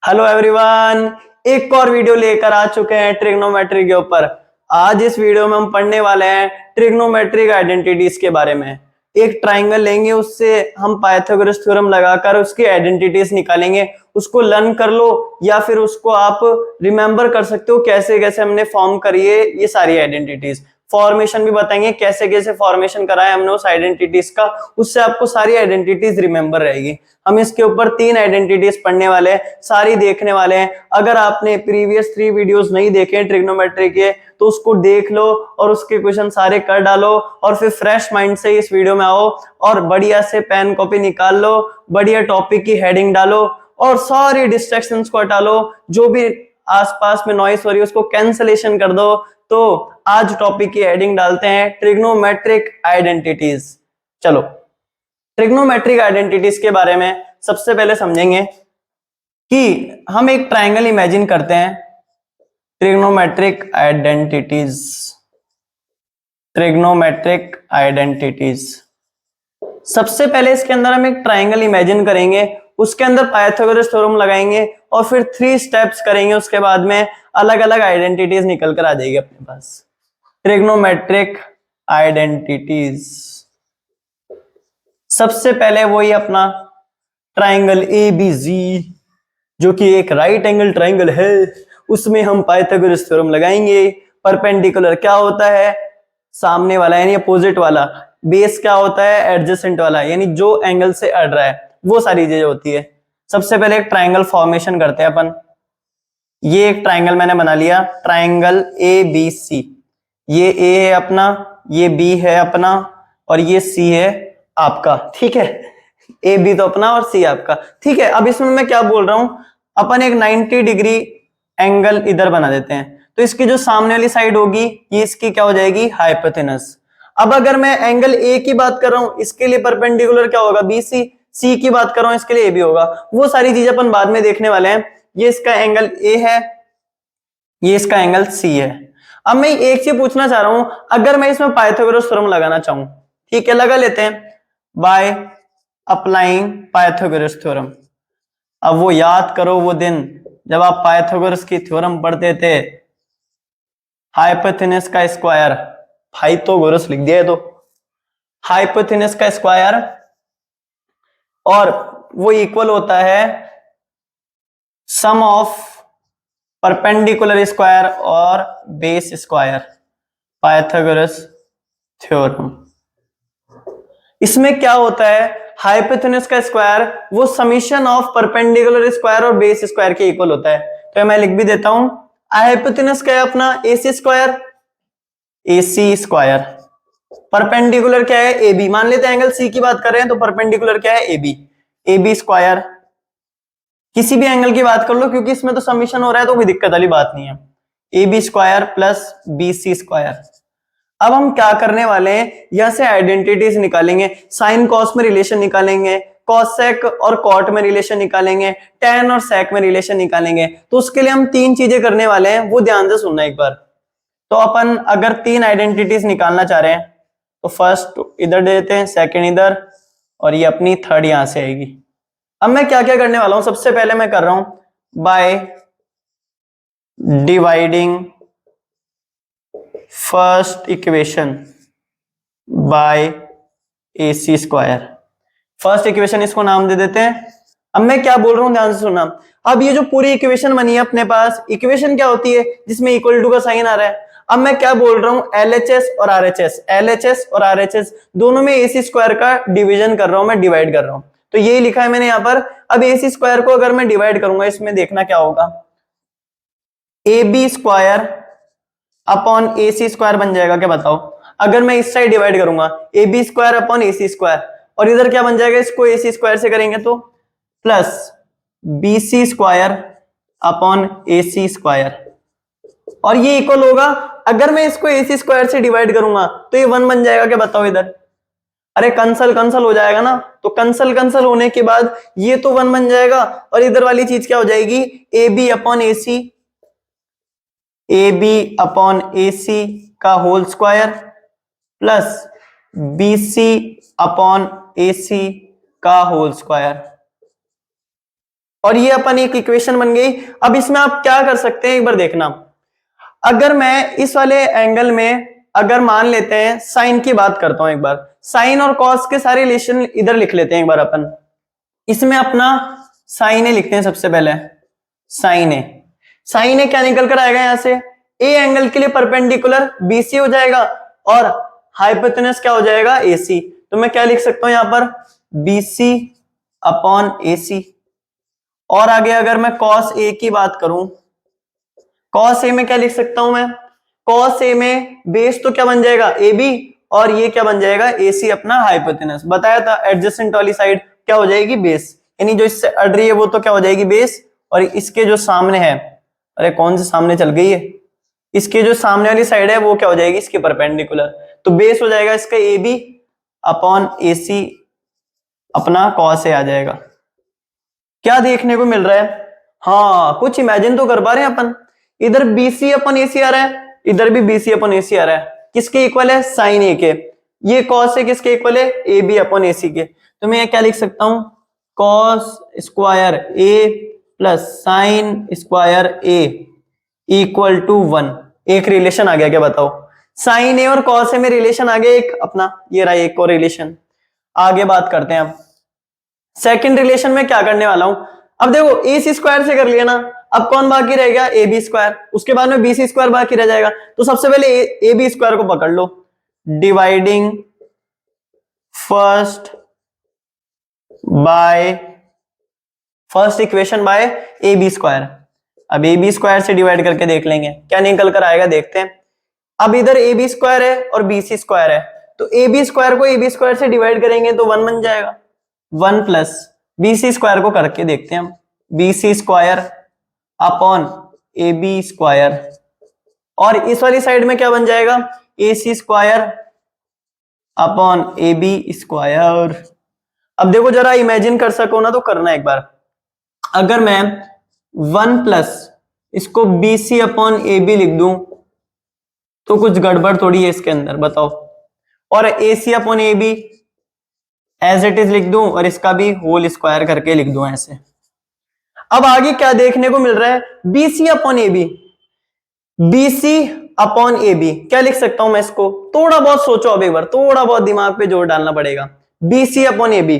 Hello everyone, एक और video लेकर आ चुके हैं ट्रिग्नोमेट्री के ऊपर। आज इस वीडियो में हम पढ़ने वाले हैं ट्रिग्नोमेट्रिक आइडेंटिटीज के बारे में। एक ट्राइंगल लेंगे, उससे हम पाइथागोरस थ्योरम लगाकर उसकी आइडेंटिटीज निकालेंगे। उसको लर्न कर लो या फिर उसको आप रिमेंबर कर सकते हो कैसे कैसे हमने फॉर्म करी है ये सारी आइडेंटिटीज। फॉर्मेशन भी बताएंगे कैसे कैसे फॉर्मेशन कराया हमने उस आइडेंटिटीज का, उससे आपको सारी आइडेंटिटीज रिमेंबर रहेगी। हम इसके ऊपर 3 आइडेंटिटीज पढ़ने वाले हैं, सारी देखने वाले हैं। अगर आपने प्रीवियस 3 वीडियोस नहीं देखे हैं ट्रिग्नोमेट्री के तो उसको देख लो और उसके क्वेश्चन सारे कर डालो और फिर फ्रेश माइंड से इस वीडियो में आओ और बढ़िया से पेन कॉपी निकाल लो, बढ़िया टॉपिक की हेडिंग डालो और सारी डिस्ट्रैक्शंस को हटा लो। जो भी आसपास में नॉइस हो रही है उसको कैंसलेशन कर दो। तो आज टॉपिक की हेडिंग डालते हैं ट्रिग्नोमेट्रिक आइडेंटिटीज। चलो ट्रिग्नोमेट्रिक आइडेंटिटीज के बारे में सबसे पहले समझेंगे कि हम एक ट्रायंगल इमेजिन करते हैं। Trigonometric identities, trigonometric identities. सबसे पहले इसके अंदर हम एक ट्रायंगल इमेजिन करेंगे, उसके अंदर पाइथागोरस थ्योरम लगाएंगे और फिर 3 स्टेप्स करेंगे। उसके बाद में अलग अलग आइडेंटिटीज निकल कर आ जाएगी अपने पास। ट्रिग्नोमेट्रिक आइडेंटिटीज, सबसे पहले वही अपना ट्राइंगल एबीसी जो कि एक राइट एंगल ट्राइंगल है, उसमें हम पाइथागोरस थ्योरम लगाएंगे। परपेंडिकुलर क्या होता है? सामने वाला यानी अपोजिट वाला। बेस क्या होता है? एडजेसेंट वाला यानी जो एंगल से अड़ रहा है। वो सारी चीजें होती है। सबसे पहले एक ट्राइंगल फॉर्मेशन करते हैं अपन। ये एक ट्राइंगल मैंने बना लिया, ट्राइंगल ए बी सी। ये ए है अपना, ये बी है अपना और ये सी है आपका। ठीक है, ए बी तो अपना और सी आपका। ठीक है, अब इसमें मैं क्या बोल रहा हूं, अपन एक 90 डिग्री एंगल इधर बना देते हैं। तो इसकी जो सामने वाली साइड होगी ये इसकी क्या हो जाएगी? हाइपोटेनस। अब अगर मैं एंगल ए की बात कर रहा हूं, इसके लिए परपेंडिकुलर क्या होगा? B C. सी की बात कर रहा हूं, इसके लिए ए बी होगा। वो सारी चीजें अपन बाद में देखने वाले हैं। ये इसका एंगल ए है, ये इसका एंगल सी है। अब मैं एक चीज पूछना चाह रहा हूं, अगर मैं इसमें पाइथागोरस थ्योरम लगाना चाहूं, ठीक है लगा लेते हैं, बाय अप्लाइंग पाइथागोरस थ्योरम। अब वो याद करो वो दिन जब आप पाइथागोरस की थ्योरम पढ़ते थे। हाइपोथेनस का स्क्वायर, पाइथागोरस लिख दिया है तो हाइपोथेनस का स्क्वायर, और वो इक्वल होता है सम ऑफ परपेंडिकुलर स्क्वायर और बेस स्क्वायर, पाइथागोरस थ्योरम। इसमें क्या होता है? हाइपोथेनस का स्क्वायर वो समीशन ऑफ परपेंडिकुलर स्क्वायर और बेस स्क्वायर के इक्वल होता है। तो मैं लिख भी देता हूं, हाइपोथेनस का है अपना AC square, AC square. Perpendicular क्या है? एबी। मान लेते हैं एंगल सी की बात कर रहे हैं तो परपेंडिकुलर क्या है? एबी। एबी स्क्वायर, किसी भी एंगल की बात कर लो क्योंकि इसमें तो समीशन हो रहा है तो कोई दिक्कत वाली बात नहीं है। AB square plus BC square. अब हम क्या करने वाले हैं, यहां से आइडेंटिटीज निकालेंगे। साइन कॉस में रिलेशन निकालेंगे, कॉस सेक और कॉट में रिलेशन निकालेंगे, टेन और सेक में रिलेशन निकालेंगे। तो उसके लिए हम 3 चीजें करने वाले हैं, वो ध्यान से सुनना एक बार। तो अपन अगर 3 आइडेंटिटीज निकालना चाह रहे हैं तो फर्स्ट इधर दे देते हैं, सेकेंड इधर और ये अपनी थर्ड यहां से आएगी। अब मैं क्या क्या करने वाला हूं, सबसे पहले मैं कर रहा हूं by dividing first equation bye AC square. First equation इसको नाम दे देते हैं। अब मैं क्या बोल रहा हूं ध्यान से सुनना। अब ये जो पूरी इक्वेशन बनी है अपने पास, इक्वेशन क्या होती है? जिसमें इक्वल टू का साइन आ रहा है। अब मैं क्या बोल रहा हूं, LHS और RHS, LHS और RHS दोनों में AC स्क्वायर का डिवीजन कर रहा हूं, मैं डिवाइड कर रहा हूं। तो यही लिखा है मैंने यहां पर। अब AC स्क्वायर को अगर मैं डिवाइड करूंगा, इसमें देखना क्या होगा, AB square upon AC square बन जाएगा क्या बताओ? अगर मैं इस साइड डिवाइड करूंगा AB square upon AC square, और इधर क्या बन जाएगा, इसको AC स्क्वायर से करेंगे तो plus BC square upon AC square, और ये इक्वल होगा। अगर मैं इसको AC स्क्वायर से डिवाइड करूंगा तो ये 1 बन जाएगा क्या बताओ इधर? अरे कंसल कंसल हो जाएगा ना, तो कंसल कंसल होने के बाद ये तो 1 बन जाएगा और इधर वाली चीज क्या हो जाएगी, AB upon AC, AB upon AC का whole square plus BC upon AC का होल स्क्वायर। और ये अपन एक इक्वेशन बन गई। अब इसमें आप क्या कर सकते हैं एक बार देखना, अगर मैं इस वाले एंगल में अगर मान लेते हैं साइन की बात करता हूं एक बार, साइन और कॉस के सारे रिलेशन इधर लिख लेते हैं एक बार अपन। इसमें अपना साइन ए लिखते हैं सबसे पहले, साइन ए। साइन ए क्या निकल कर आएगा यहां से, ए एंगल के लिए परपेंडिकुलर बीसी हो जाएगा और हाइपोटेनस क्या हो जाएगा, एसी। तो मैं क्या लिख सकता हूं यहां पर, बीसी अपॉन एसी। और आगे अगर मैं कॉस ए की बात करूं, कॉस ए में क्या लिख सकता हूं मैं, कॉस ए में बेस तो क्या बन जाएगा, ए बी, और ये क्या बन जाएगा, एसी अपना हाइपोटेनस। बताया था एडजेसेंट वाली साइड क्या हो जाएगी, बेस, यानी जो इससे अड़ रही है वो तो क्या हो जाएगी, बेस। और इसके जो सामने है, अरे कौन से सामने चल गई है, इसके जो सामने वाली साइड है वो क्या हो जाएगी, इसके परपेंडिकुलर। तो बेस हो जाएगा इसका ए बी अपॉन ए सी अपना कॉस ए आ जाएगा। क्या देखने को मिल रहा है, हाँ कुछ इमेजिन तो कर पा रहे हैं अपन। इधर बीसी अपन एसी आ रहा है, इधर भी बीसी अपन एसी आ रहा है, किसके इक्वल है, साइन ए के। ये कॉस है किसके इक्वल है, ए बी अपन एसी के। तो मैं क्या लिख सकता हूं, cos square A plus sine square A equal to 1। एक रिलेशन आ गया क्या बताओ, साइन ए और कॉस ए में रिलेशन आ गया एक अपना, ये रहा एक और रिलेशन। आगे बात करते हैं अब सेकंड रिलेशन में क्या करने वाला हूं। अब देखो ए सी स्क्वायर से कर लिया ना, अब कौन बाकी रह गया, ए बी स्क्वायर, उसके बाद में बी सी स्क्वायर बाकी रह जाएगा। तो सबसे पहले ए बी स्क्वायर को पकड़ लो, dividing first equation by A B square. अब ए बी स्क्वायर से डिवाइड करके देख लेंगे क्या निकल कर आएगा, देखते हैं। अब इधर ए बी स्क्वायर है और बी सी स्क्वायर है, तो ए बी स्क्वायर को ए बी स्क्वायर से डिवाइड करेंगे तो 1 बन जाएगा, 1 प्लस बी सी स्क्वायर को करके देखते हैं हम, B C square upon A B square. और इस वाली साइड में क्या बन जाएगा, A C square upon A B square. अब देखो जरा इमेजिन कर सको ना तो करना एक बार। अगर मैं 1 प्लस इसको B C upon A B लिख दूं तो कुछ गड़बड़ थोड़ी है इसके अंदर, बताओ। और A C upon A B as it is लिख दूं और इसका भी होल स्क्वायर करके लिख दूं ऐसे। अब आगे क्या देखने को मिल रहा है, B C upon A B, B C upon A B क्या लिख सकता हूं मैं इसको, थोड़ा बहुत सोचो अब एक बार, थोड़ा बहुत दिमाग पे जोर डालना पड़ेगा। B C upon A B,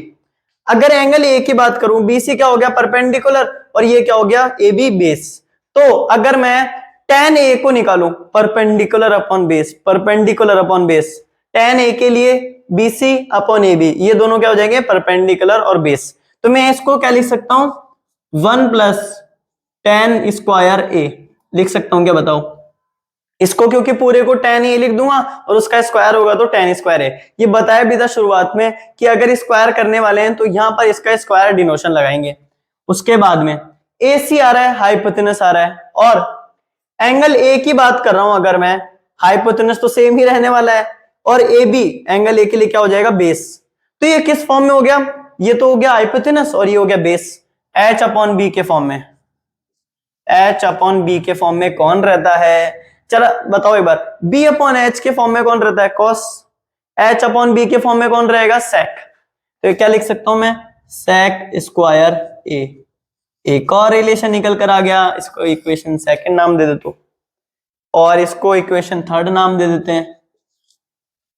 अगर एंगल ए की बात करूं, बी सी क्या हो गया, परपेंडिकुलर, और ये क्या हो गया, ए बी बेस। तो अगर मैं tan ए को निकालूं, perpendicular upon base, perpendicular upon base, tan A के लिए B C upon A B, ये दोनों क्या हो जाएंगे, परपेंडिकुलर और बेस। तो मैं इसको क्या लिख सकता हूं, 1 प्लस tan स्क्वायर ए लिख सकता हूं क्या बताओ। इसको क्योंकि पूरे को tan ए लिख दूंगा और उसका स्क्वायर होगा तो tan स्क्वायर है। ये बताया भी था शुरुआत में कि अगर स्क्वायर करने वाले हैं तो यहां पर इसका स्क्वायर डिनोशन लगाएंगे। उसके बाद में AC आ रहा है, हाइपोटेनस आ रहा है, और एंगल A की बात कर रहा हूं अगर मैं, हाइपोटेनस तो सेम ही रहने वाला है, और AB एंगल A के लिए क्या हो जाएगा, बेस। तो ये किस फॉर्म में हो गया, ये तो हो गया हाइपोटेनस और ये हो गया बेस, H अपॉन बी के फॉर्म में। H अपॉन बी के फॉर्म में कौन रहता है, चला बताओ एक बार, B अपॉन एच के फॉर्म में कौन रहता है, कॉस। H अपॉन बी के फॉर्म में कौन रहेगा, सेक। तो क्या लिख सकता हूं मैं, सेक स्क्वायर ए। एक और रिलेशन निकल कर आ गया, इसको इक्वेशन सेकंड नाम दे देते, और इसको इक्वेशन थर्ड नाम दे देते हैं।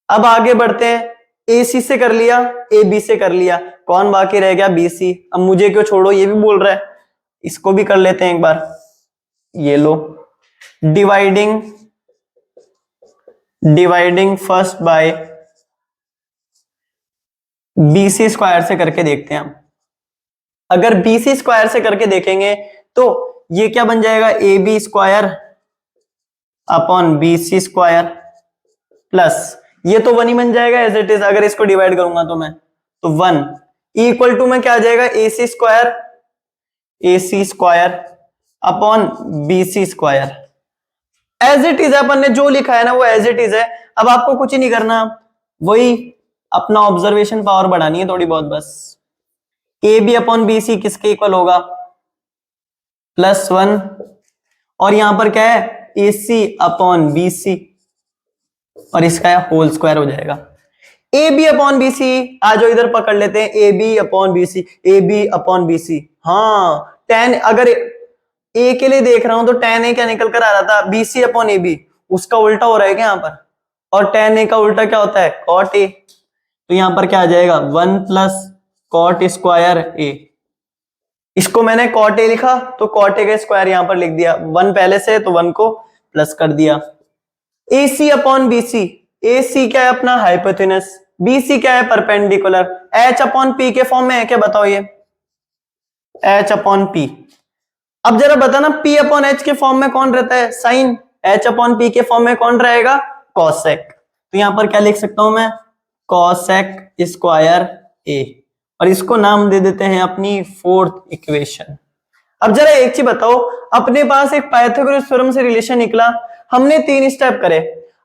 अब आगे बढ़ते हैं, ए सी से कर लिया, ए बी से कर लिया, कौन बाकी रह गया, बी सी। अब मुझे क्यों छोड़ो, ये भी बोल रहा है, इसको भी कर लेते हैं एक बार। ये लो, dividing first by B C square से करके देखते हैं हम। अगर बी सी स्क्वायर से करके देखेंगे तो ये क्या बन जाएगा, A B square upon B C square plus, ये तो 1 ही बन जाएगा एज इट इज, अगर इसको डिवाइड करूंगा तो मैं, तो 1 इक्वल टू में क्या आ जाएगा, A C square upon B C square. As it is, अपन ने जो लिखा है ना वो एज इट इज है। अब आपको कुछ ही नहीं करना, वही अपना ऑब्जर्वेशन पावर बढ़ानी है थोड़ी बहुत बस। A B upon B C किसके इक्वल होगा, +1, और यहां पर क्या है, ए सी अपॉन बी सी, और इसका होल स्क्वायर हो जाएगा। A B upon B C, आ जाओ इधर पकड़ लेते हैं, A B upon B C, A B upon B C. हाँ tan, अगर a के लिए देख रहा हूं तो tan a क्या निकल कर आ रहा था, bc अपॉन ab, उसका उल्टा हो रहा है क्या यहाँ पर, और tan a का उल्टा क्या होता है, cot a, तो यहाँ पर क्या आ जाएगा 1 प्लस कॉट स्क्वायर a। इसको मैंने cot a लिखा तो cot a का स्क्वायर यहां पर लिख दिया, 1 पहले से तो 1 को प्लस कर दिया। AC अपॉन BC, AC क्या है अपना हाइपोटेनस, BC क्या है परपेंडिकुलर, H अपॉन P के फॉर्म में है क्या बताओ ये, H अपॉन P। अब जरा बताना P अपॉन H के फॉर्म में कौन रहता है, साइन, H अपॉन P के फॉर्म में कौन रहेगा, कॉसेक। तो यहां पर क्या लिख सकता हूं मैं, कॉसेक स्क्वायर A, और इसको नाम दे देते हैं अपनी फोर्थ इक्वेशन। अब जरा एक चीज बताओ, अपने पास एक पाइथागोरस थ्योरम से रिलेशन निकला, हमने 3 स्टेप करे,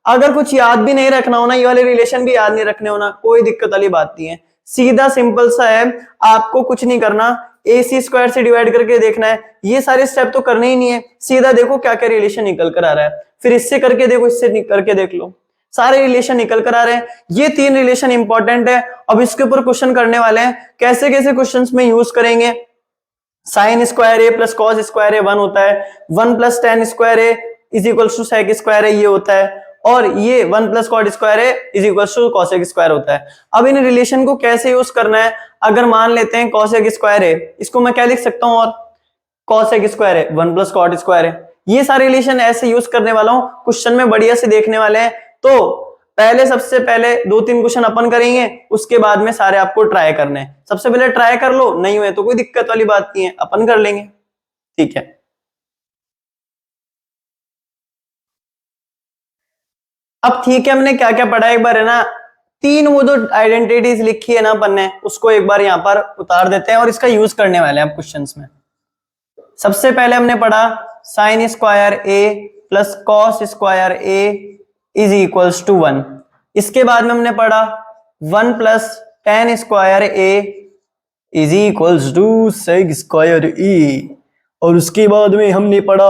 अगर कुछ याद भी नहीं रखना होना, ये वाले रिलेशन भी याद नहीं रखने होना, कोई दिक्कत वाली बात नहीं है, सीधा सिंपल सा है, आपको कुछ नहीं करना, AC स्क्वायर से डिवाइड करके देखना है, ये सारे स्टेप तो करने ही नहीं है, सीधा देखो क्या क्या रिलेशन निकल कर आ रहा है, फिर इससे करके देखो, इससे करके देख लो, सारे रिलेशन निकल कर आ रहे हैं। ये 3 रिलेशन इंपॉर्टेंट है, अब इसके ऊपर क्वेश्चन करने वाले हैं, कैसे कैसे क्वेश्चंस में यूज करेंगे। Sine square A plus cos square A 1 होता है, 1 plus tan square A is equal to sec square A ये होता है, और ये 1 plus cot square A is equal to cosec square होता है। अब इन रिलेशन को कैसे यूज करना है, अगर मान लेते हैं कॉसेक स्क्वायर ए, इसको मैं क्या लिख सकता हूं, और cosec square A 1 plus cot square A, ये सारे रिलेशन ऐसे यूज करने वाला हूं, क्वेश्चन में बढ़िया से देखने वाले हैं। तो पहले सबसे पहले 2-3 क्वेश्चन अपन करेंगे, उसके बाद में सारे आपको ट्राई करने हैं। सबसे पहले ट्राई कर लो, नहीं हुए तो कोई दिक्कत वाली बात नहीं है, अपन कर लेंगे, ठीक है। अब ठीक है, हमने क्या क्या पढ़ा एक बार है ना, 3 वो जो आइडेंटिटीज लिखी है ना अपन ने, उसको एक बार यहाँ पर उतार देते हैं और इसका यूज करने वाले हैं अब क्वेश्चंस में। सबसे पहले हमने पढ़ा sine square A plus cos square A is equals to 1। इसके बाद में हमने पढ़ा 1 plus tan square A is equals to sec square A, और उसके बाद में हमने पढ़ा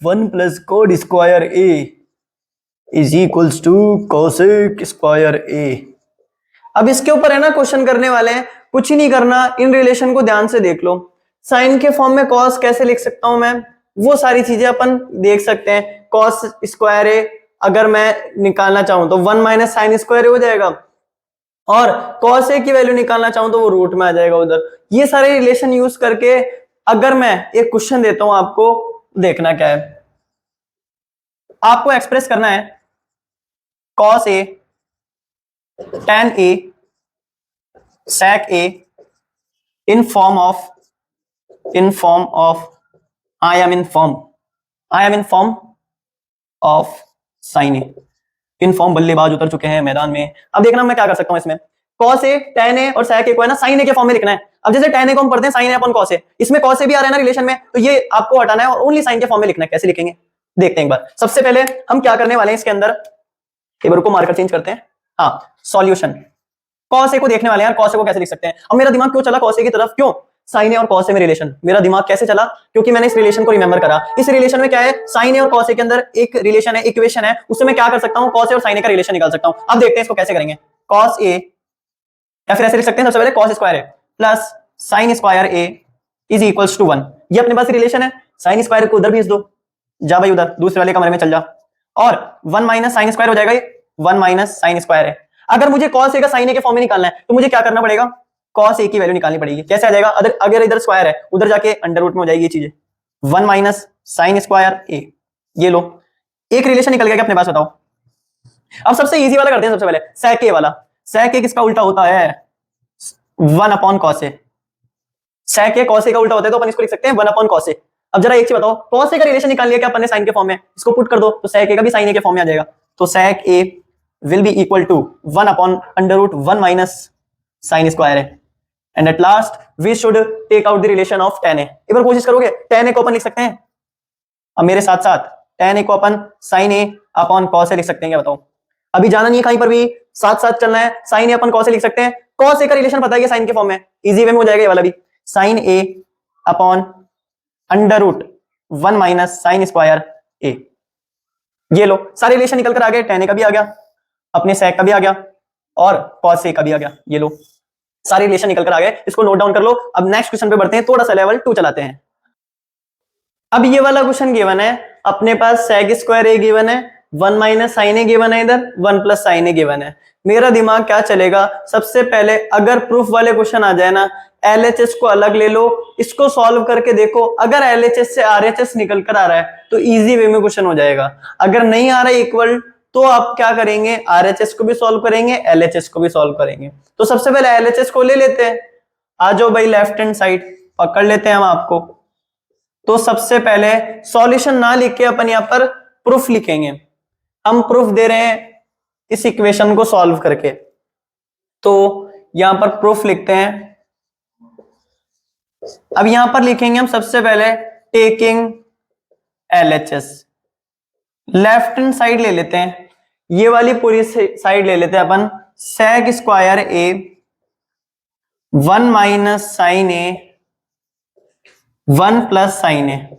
1 plus cot square A is equals to cosec square A. अब इसके ऊपर है ना क्वेश्चन करने वाले हैं, कुछ ही नहीं करना, इन रिलेशन को ध्यान से देख लो। साइन के फॉर्म में कॉस कैसे लिख सकता हूं मैं, वो सारी चीजें अपन देख सकते हैं। कॉस स्क्वायर ए अगर मैं निकालना चाहूं तो 1 माइनस साइन स्क्वायर हो जाएगा, और कॉस ए की वैल्यू निकालना चाहूं तो वो रूट में आ जाएगा उधर। ये सारे रिलेशन यूज करके अगर मैं एक क्वेश्चन देता हूं आपको, देखना क्या है, आपको एक्सप्रेस करना है cos A tan a sec a in form of I am in form of sin a। In form बल्लेबाज उतर चुके हैं मैदान में। अब देखना मैं क्या कर सकता हूं इसमें, cos a tan a और sec a को है ना sin a के फॉर्म में लिखना है। अब जैसे tan a को हम पढ़ते हैं sin a upon cos a, इसमें cos a भी आ रहा है ना रिलेशन में, तो ये आपको हटाना है और ओनली sin के फॉर्म में लिखना है। कैसे लिखेंगे देखते हैं एक बार। सबसे पहले हम क्या करने वाले हैं इसके अंदर, एक बार को मार्कर चेंज करते हैं, हाँ सॉल्यूशन। cos a को देखने वाले हैं यार, cos a को कैसे लिख सकते हैं। अब मेरा दिमाग क्यों चला cos a की तरफ, क्यों, sin a और cos a में रिलेशन, मेरा दिमाग कैसे चला, क्योंकि मैंने इस रिलेशन को रिमेंबर करा। इस रिलेशन में क्या है, sin a और cos a के अंदर एक रिलेशन है, इक्वेशन है, उससे मैं क्या कर सकता हूं, cos a और sin a का रिलेशन निकाल सकता हूं। अब देखते हैं इसको कैसे करेंगे। cos a, या फिर ऐसे लिख सकते हैं सबसे पहले cos square a plus sin square a is equals to 1। ये अपने पास रिलेशन है, sin स्क्वायर को उधर भेज दो, जा भाई उधर दूसरे वाले कमरे में चल जा, और 1 माइनस साइन स्क्वायर हो जाएगा, ये 1 माइनस साइन स्क्वायर है। अगर मुझे cos a का sin a के फॉर्म में निकालना है तो मुझे क्या करना पड़ेगा, cos a की वैल्यू निकालनी पड़ेगी। कैसे आ जाएगा, अगर इधर स्क्वायर है उधर जाके अंडर रूट में हो जाएगी ये चीजें, 1 माइनस साइन स्क्वायर a, ये लो एक रिलेशन निकल गया क्या अपने पास, बताओ। अब सबसे इजी वाला करते हैं, सबसे पहले sec a वाला। sec a किसका उल्टा होता है, 1 upon cos a। sec a cos a का उल्टा होता है तो अपन इसको लिख सकते हैं 1 अपॉन cos a। अब जरा एक चीज बताओ, cos a का रिलेशन निकाल लिया क्या अपन ने साइन के फॉर्म में, इसको पुट कर दो तो sec a का भी sin a के फॉर्म में आ जाएगा। तो sec a will be equal to 1 upon under root 1 minus sin square है, and at last we should take out the relation of tan a। एक बार कोशिश करोगे, tan a को अपन लिख सकते हैं, अब मेरे साथ साथ tan a को अपन sin a upon cos a लिख सकते हैं क्या, बताओ। अभी जाना नहीं है कहीं पर भी, साथ साथ चलना है। sin a upon cos a लिख सकते हैं, cos a का रिलेशन पता है sin के फॉर्म में, इजी वे में हो जाएगा ये वाला भी, sin a upon under root 1 minus sin square a। ये लो सारे रिलेशन निकल कर आ गए, tan a का भी आ गया, अपने sec का भी आ गया, और cos a का भी आ गया। ये लो सारे रिलेशन निकल कर आ गए, इसको नोट डाउन कर लो। अब नेक्स्ट क्वेश्चन पे बढ़ते हैं, थोड़ा सा लेवल 2 चलाते हैं। अब ये वाला क्वेश्चन गिवन है, अपने पास sec स्क्वायर ए गिवन है, 1 माइनस साइन ए गिवन है, इधर 1 प्लस साइन ए गिवन है। मेरा दिमाग क्या चलेगा, सबसे पहले अगर प्रूफ वाले क्वेश्चन आ जाए ना, LHS को अलग ले लो, इसको सॉल्व करके देखो, अगर LHS से RHS निकल कर आ रहा है तो इजी वे में क्वेश्चन हो जाएगा। अगर नहीं आ रहा है इक्वल, तो आप क्या करेंगे, RHS को भी सॉल्व करेंगे, LHS को भी सॉल्व करेंगे। तो सबसे पहले LHS को ले लेते हैं, आ जाओ भाई लेफ्ट हैंड साइड पकड़ लेते हैं हम आपको। तो सबसे पहले सॉल्यूशन ना लिख के अपन यहां पर प्रूफ लिखेंगे। हम प्रूफ दे रहे हैं इस इक्वेशन को सॉल्व करके, तो यहां पर प्रूफ लिखते हैं। अब यहां पर लिखेंगे हम सबसे पहले taking LHS, left hand side ले लेते हैं, ये वाली पूरी साइड ले लेते हैं अपन, sec square A 1 minus sign A 1 plus sign ए,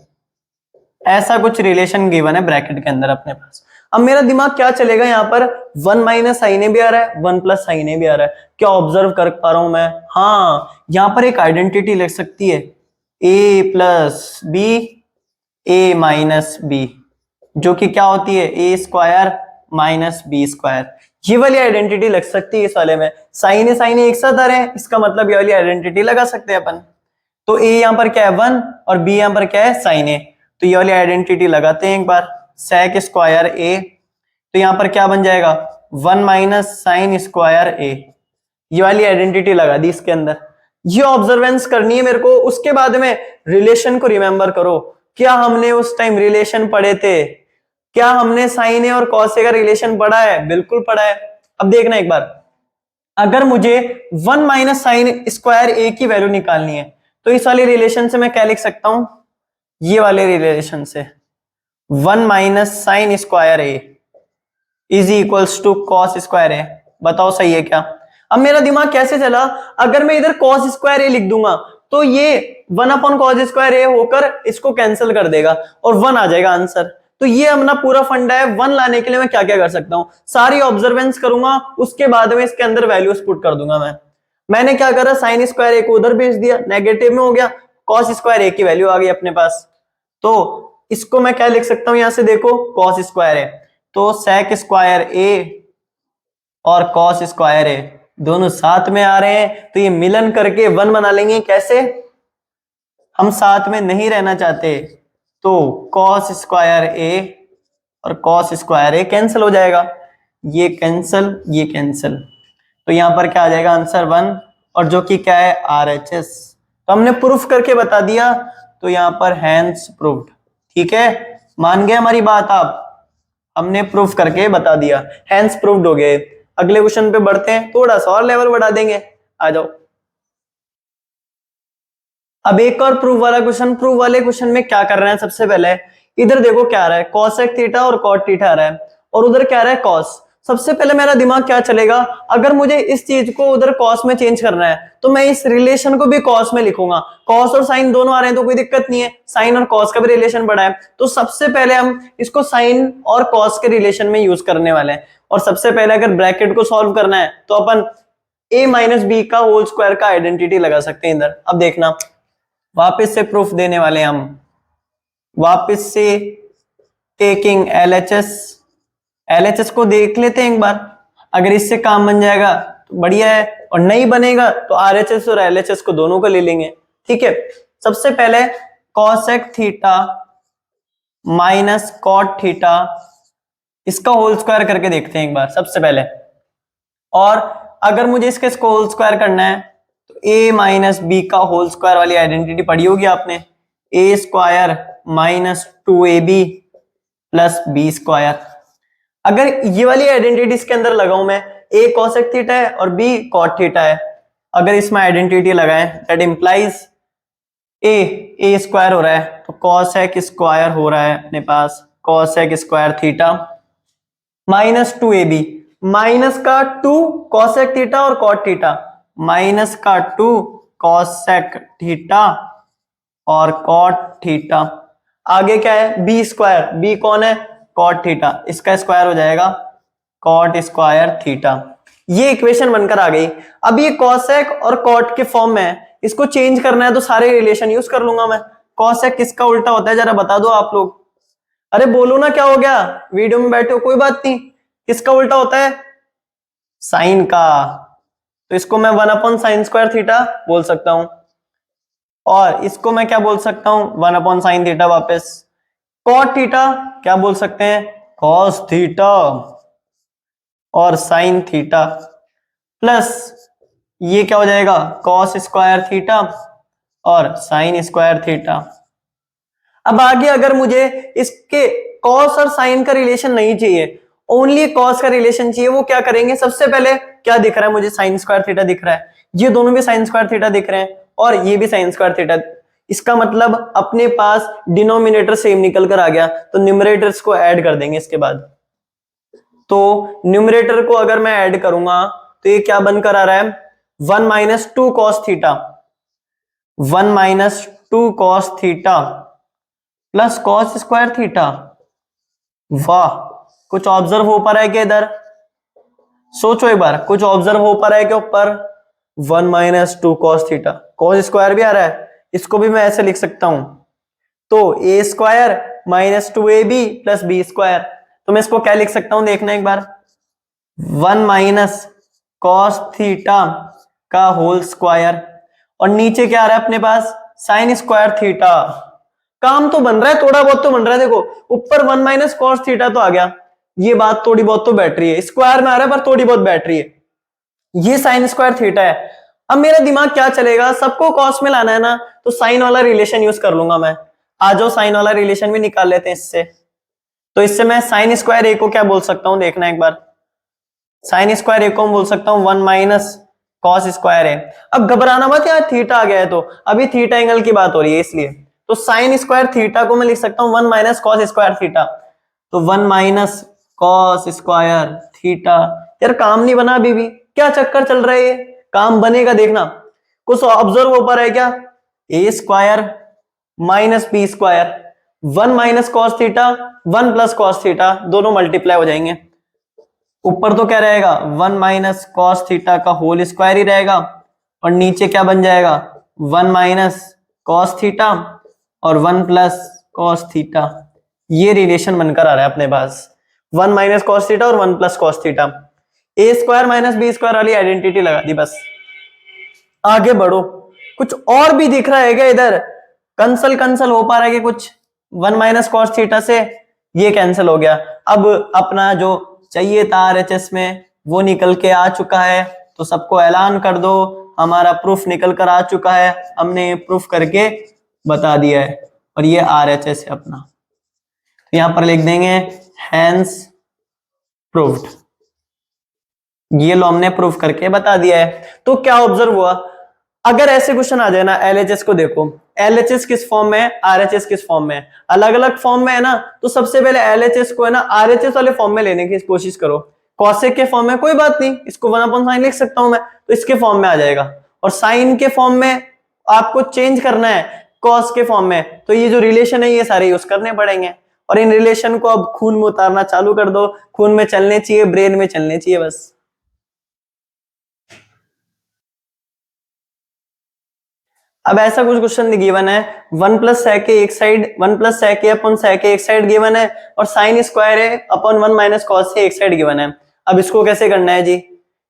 ऐसा कुछ रिलेशन गिवन है ब्रैकेट के अंदर अपने पास। अब मेरा दिमाग क्या चलेगा, यहां पर 1 माइनस साइन ए भी आ रहा है, 1 प्लस साइन ए भी आ रहा है, क्या ऑब्जर्व कर पा रहा हूं मैं, हाँ यहां पर एक आइडेंटिटी लग सकती है, a plus B A minus B, जो कि क्या होती है A square minus B square, ये वाली आइडेंटिटी लग सकती है इस वाले में। साइन ए एक साथ आ रहे हैं, इसका मतलब ये वाली आइडेंटिटी लगा सकते हैं अपन। तो ए यहां पर क्या है 1 और बी यहां पर क्या है साइन ए, तो ये वाली आइडेंटिटी लगाते हैं एक बार, sec स्क्वायर ए, तो यहां पर क्या बन जाएगा 1 माइनस साइन स्क्वायर ए, ये वाली आइडेंटिटी लगा दी इसके अंदर। ये ऑब्जर्वेंस करनी है मेरे को, उसके बाद में रिलेशन को रिमेंबर करो, क्या हमने उस टाइम रिलेशन पढ़े थे, क्या हमने साइन ए और कॉस ए का रिलेशन पढ़ा है, बिल्कुल पढ़ा है। अब देखना एक बार, अगर मुझे 1 माइनस साइन स्क्वायर ए की वैल्यू निकालनी है, तो इस वाले रिलेशन से मैं क्या लिख सकता हूं, ये वाले रिलेशन से 1 minus sine square A is equals to cos square A, बताओ सही है क्या। अब मेरा दिमाग कैसे चला, अगर मैं इधर कॉस स्क्वायर ए लिख दूंगा तो ये 1 अपॉन कॉस स्क्वायर ए होकर इसको कैंसिल कर देगा और 1 आ जाएगा आंसर। तो ये अपना पूरा फंडा है, 1 लाने के लिए मैं क्या क्या कर सकता हूं, सारी ऑब्जर्वेंस करूंगा, उसके बाद में इसके अंदर वैल्यूज पुट कर दूंगा। मैंने क्या करा, साइन स्क्वायर ए को उधर भेज दिया, नेगेटिव में हो गया, कॉस स्क्वायर ए की वैल्यू आ गई अपने पास। तो इसको मैं क्या लिख सकता हूं, यहां से देखो कॉस स्क्वायर ए, तो sec स्क्वायर ए और कॉस स्क्वायर ए दोनों साथ में आ रहे हैं, तो ये मिलन करके 1 बना लेंगे। कैसे, हम साथ में नहीं रहना चाहते, तो कॉस स्क्वायर ए और कॉस स्क्वायर ए कैंसिल हो जाएगा, ये कैंसिल ये कैंसिल, तो यहां पर क्या आ जाएगा आंसर 1, और जो कि क्या है RHS। तो हमने प्रूफ करके बता दिया, तो यहां पर हैंस प्रूव्ड, ठीक है, मान गए हमारी बात आप, हमने प्रूफ करके बता दिया, हैंस प्रूव्ड हो गए। अगले क्वेश्चन पे बढ़ते हैं, थोड़ा सा और लेवल बढ़ा देंगे, आ जाओ। अब एक और प्रूफ वाला क्वेश्चन, प्रूफ वाले क्वेश्चन में क्या कर रहे हैं, सबसे पहले इधर देखो क्या आ रहा है, cosec थीटा और cot थीटा आ रहा है, और उधर क्या आ रहा है cos। सबसे पहले मेरा दिमाग क्या चलेगा, अगर मुझे इस चीज को उधर cos में चेंज करना है, तो मैं इस रिलेशन को भी cos में लिखूंगा, cos और sin दोनों आ रहे हैं तो कोई दिक्कत नहीं है, sin और cos का भी रिलेशन बड़ा है, तो सबसे पहले हम इसको sin और cos के रिलेशन में यूज करने वाले हैं। और सबसे पहले अगर ब्रैकेट को सॉल्व करना है तो अपन a माइनस बी का होल स्क्वायर का आइडेंटिटी लगा सकते हैं इधर। अब देखना, वापस से प्रूफ देने वाले हम, वापस से टेकिंग LHS को देख लेते हैं एक बार, अगर इससे काम बन जाएगा तो बढ़िया है, और नहीं बनेगा तो RHS और LHS को दोनों को ले लेंगे, ठीक है। सबसे पहले cosec theta minus cot theta, इसका होल स्क्वायर करके देखते हैं एक बार सबसे पहले, और अगर मुझे इसके होल स्क्वायर करना है तो a माइनस बी का होल स्क्वायर वाली आइडेंटिटी पढ़ी होगी आपने, a square minus 2ab plus B square. अगर ये वाली आइडेंटिटी इसके अंदर लगाऊं मैं, a cosec थीटा है और b cot थीटा है, अगर इसमें आइडेंटिटी लगाएं दैट इंप्लाइज a स्क्वायर हो रहा है तो cosec स्क्वायर हो रहा है अपने पास, cosec square theta minus 2ab, minus का 2 cosec थीटा और cot थीटा, माइनस का 2 cosec थीटा और cot थीटा। आगे क्या है b स्क्वायर, b कौन है cot थीटा, इसका स्क्वायर हो जाएगा cot स्क्वायर थीटा। ये इक्वेशन बनकर आ गई। अब ये cosec और cot के फॉर्म में है, इसको चेंज करना है तो सारे रिलेशन यूज कर लूंगा मैं, कॉसेक किसका उल्टा होता है, जरा बता दो आप लोग। अरे बोलो ना, क्या हो गया, वीडियो में बैठे हो, कोई बात नहीं, किसका उल्टा होता है, साइन का। तो इसको मैं 1/sin² थीटा बोल सकता हूं, और इसको मैं क्या बोल सकता हूं, 1/sin थीटा वापस। कॉट थीटा क्या बोल सकते हैं, कॉस थीटा, और साइन थीटा प्लस ये क्या हो जाएगा, cos² थीटा और sin² थीटा। अब आगे अगर मुझे इसके कॉस और साइन का रिलेशन नहीं चाहिए, ओनली कॉस का रिलेशन चाहिए, वो क्या करेंगे, सबसे पहले क्या दिख रहा है मुझे, sin² थीटा दिख रहा है, ये दोनों भी sin² थीटा दिख रहे हैं और ये भी sin² थीटा। इसका मतलब अपने पास डिनोमिनेटर सेम निकल कर आ गया, तो न्यूमरेटर्स को ऐड कर देंगे इसके बाद। तो न्यूमरेटर को अगर मैं ऐड करूंगा तो ये क्या बनकर आ रहा है, 1 - 2 cos theta, 1 - 2 cos theta plus cos² theta. वाह, कुछ ऑब्जर्व हो पा रहा है क्या इधर, सोचो एक बार, कुछ ऑब्जर्व हो पा रहा है क्या ऊपर, 1 - 2 cos थीटा, cos² भी आ रहा है, इसको भी मैं ऐसे लिख सकता हूं, तो a² - 2ab प्लस b²। तो मैं इसको क्या लिख सकता हूं, देखना एक बार, 1 - cos थीटा का होल स्क्वायर, और नीचे क्या आ रहा है अपने पास, sin² थीटा। काम तो बन रहा है, थोड़ा बहुत तो बन रहा है, देखो ऊपर 1 - cos थीटा तो आ गया, ये बात थोड़ी बहुत तो बैठ रही है, स्क्वायर में आ रहा है पर थोड़ी बहुत बैठ रही है, ये sin² थीटा है। अब मेरा दिमाग क्या चलेगा, सबको cos में लाना है ना, तो साइन वाला रिलेशन यूज कर लूंगा मैं। आ जाओ, साइन वाला रिलेशन भी निकाल लेते हैं इससे। तो इससे मैं sin² a को क्या बोल सकता हूं, देखना एक बार, sin² a को बोल सकता हूं 1 - cos² a। अब घबराना मत यार, थीटा आ गया है तो, अभी थीटा एंगल की बात हो रही है इसलिए, तो sin² थीटा को मैं लिख सकता हूं 1 - cos² थीटा, तो 1 - cos² थीटा। यार काम नहीं बना अभी भी, क्या चक्कर चल रहा है ये, काम बनेगा देखना। कुछ ऑब्जर्व हो पा रहा है क्या, a² - b², 1 - cos theta 1 + cos theta, दोनों मल्टीप्लाई हो जाएंगे, ऊपर तो क्या रहेगा, 1 - cos थीटा का होल स्क्वायर ही रहेगा, और नीचे क्या बन जाएगा, 1 - cos थीटा और 1 + cos थीटा। ये रिलेशन बनकर आ रहा है अपने पास, 1 - cos थीटा और 1 + cos थीटा। a² - b² वाली आइडेंटिटी लगा दी बस। आगे बढ़ो, कुछ और भी दिख रहा है क्या इधर, कंसल कंसल हो पा रहा है कि कुछ, 1 - cos थीटा से ये कैंसिल हो गया। अब अपना जो चाहिए था RHS में वो निकल के आ चुका है, तो सबको ऐलान कर दो, हमारा प्रूफ निकल कर आ चुका है, हमने प्रूफ करके बता दिया है, और ये RHS है अपना। तो यहां पर लिख देंगे हैंस प्रूव्ड, ये लो हमने प्रूफ करके बता दिया है। तो क्या ऑब्जर्व हुआ, अगर ऐसे क्वेश्चन आ जाए ना, LHS को देखो, LHS किस फॉर्म में है, RHS किस फॉर्म में है, अलग अलग फॉर्म में है ना, तो सबसे पहले LHS को है ना RHS वाले फॉर्म में लेने की कोशिश करो। कॉसेक के फॉर्म में कोई बात नहीं, इसको 1/sin लिख सकता हूं मैं, तो इसके फॉर्म में आ जाएगा, और साइन के फॉर्म में आपको चेंज करना है कॉस के फॉर्म में, तो ये जो रिलेशन है ये सारे यूज करने पड़ेंगे, और इन रिलेशन को अब खून में उतारना चालू कर दो, खून में चलने चाहिए, ब्रेन में चलने चाहिए बस। अब ऐसा कुछ क्वेश्चन गिवन है, 1 + sec a एक side, 1 + sec a upon sec a एक साइड गिवन है, और sin² a upon 1 - cos a एक साइड गिवन है। अब इसको कैसे करना है जी,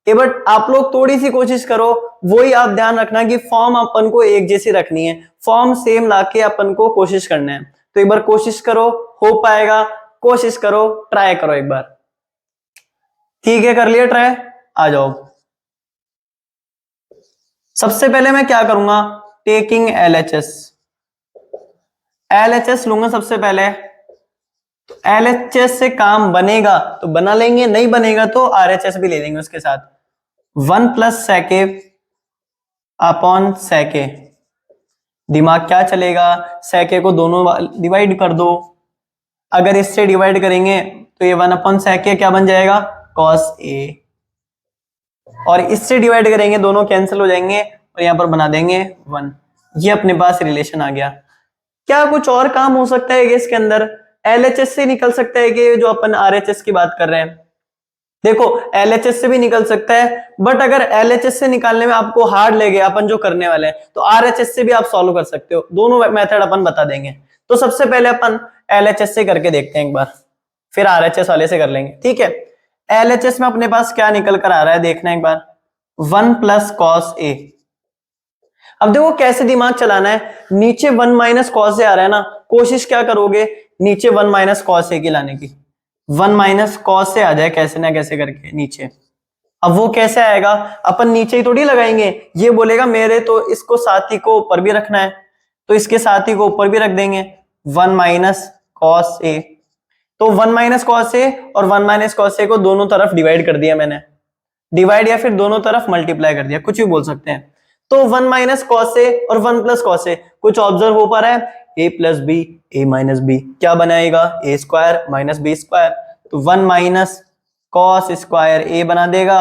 ये बट आप लोग थोड़ी सी कोशिश करो, वही आप ध्यान रखना कि फॉर्म अपन को एक जैसी रखनी है, फॉर्म सेम लाके अपन को कोशिश करना है। तो एक बार कोशिश करो, हो पाएगा, कोशिश करो, ट्राई करो एक बार, ठीक है कर लिया ट्राई, आ जाओ। सबसे पहले मैं क्या करूंगा, टेकिंग LHS लूंगा सबसे पहले, तो LHS से काम बनेगा तो बना लेंगे, नहीं बनेगा तो RHS भी ले लेंगे उसके साथ। 1 + sec a upon sec a, दिमाग क्या चलेगा, sec a को दोनों डिवाइड कर दो, अगर इससे डिवाइड करेंगे तो ये 1/sec a क्या बन जाएगा, cos a, और इससे डिवाइड करेंगे दोनों कैंसिल हो जाएंगे, और यहां पर बना देंगे 1। ये अपने पास रिलेशन आ गया। क्या कुछ और काम हो सकता है कि इसके अंदर, LHS से निकल सकता है कि जो अपन RHS की बात कर रहे हैं, देखो LHS से भी निकल सकता है, बट अगर LHS से निकालने में आपको हार्ड लगे अपन जो करने वाले हैं, तो RHS से भी आप सॉल्व कर सकते हो। दोनों मेथड अपन बता देंगे। तो सबसे पहले अपन LHS से करके देखते हैं एक बार, फिर RHS वाले से कर लेंगे, ठीक है। LHS में अपने पास क्या निकल कर आ रहा है देखना एक बार, 1 प्लस कॉस ए। अब देखो कैसे दिमाग चलाना है, नीचे 1 माइनस कॉस ए आ रहा है ना, कोशिश क्या करोगे नीचे 1 माइनस कॉस ए की लाने की। 1 माइनस कॉस से आ जाए कैसे ना कैसे करके नीचे। अब वो कैसे आएगा, अपन नीचे ही थोड़ी लगाएंगे, ये बोलेगा मेरे तो इसको साथी को ऊपर भी रखना है, तो इसके साथी को ऊपर भी रख देंगे 1 माइनस कॉस ए। तो 1 माइनस कॉस ए और 1 माइनस कॉस ए को दोनों तरफ डिवाइड कर दिया मैंने, डिवाइड या फिर दोनों तरफ मल्टीप्लाई कर दिया, कुछ भी बोल सकते हैं। तो 1 माइनस कॉस ए और 1 प्लस कॉस ए, कुछ ऑब्जर्व हो पा रहा है, a plus B A minus B क्या बनाएगा, A square minus B square. तो 1 माइनस कॉस स्क्वायर ए बना देगा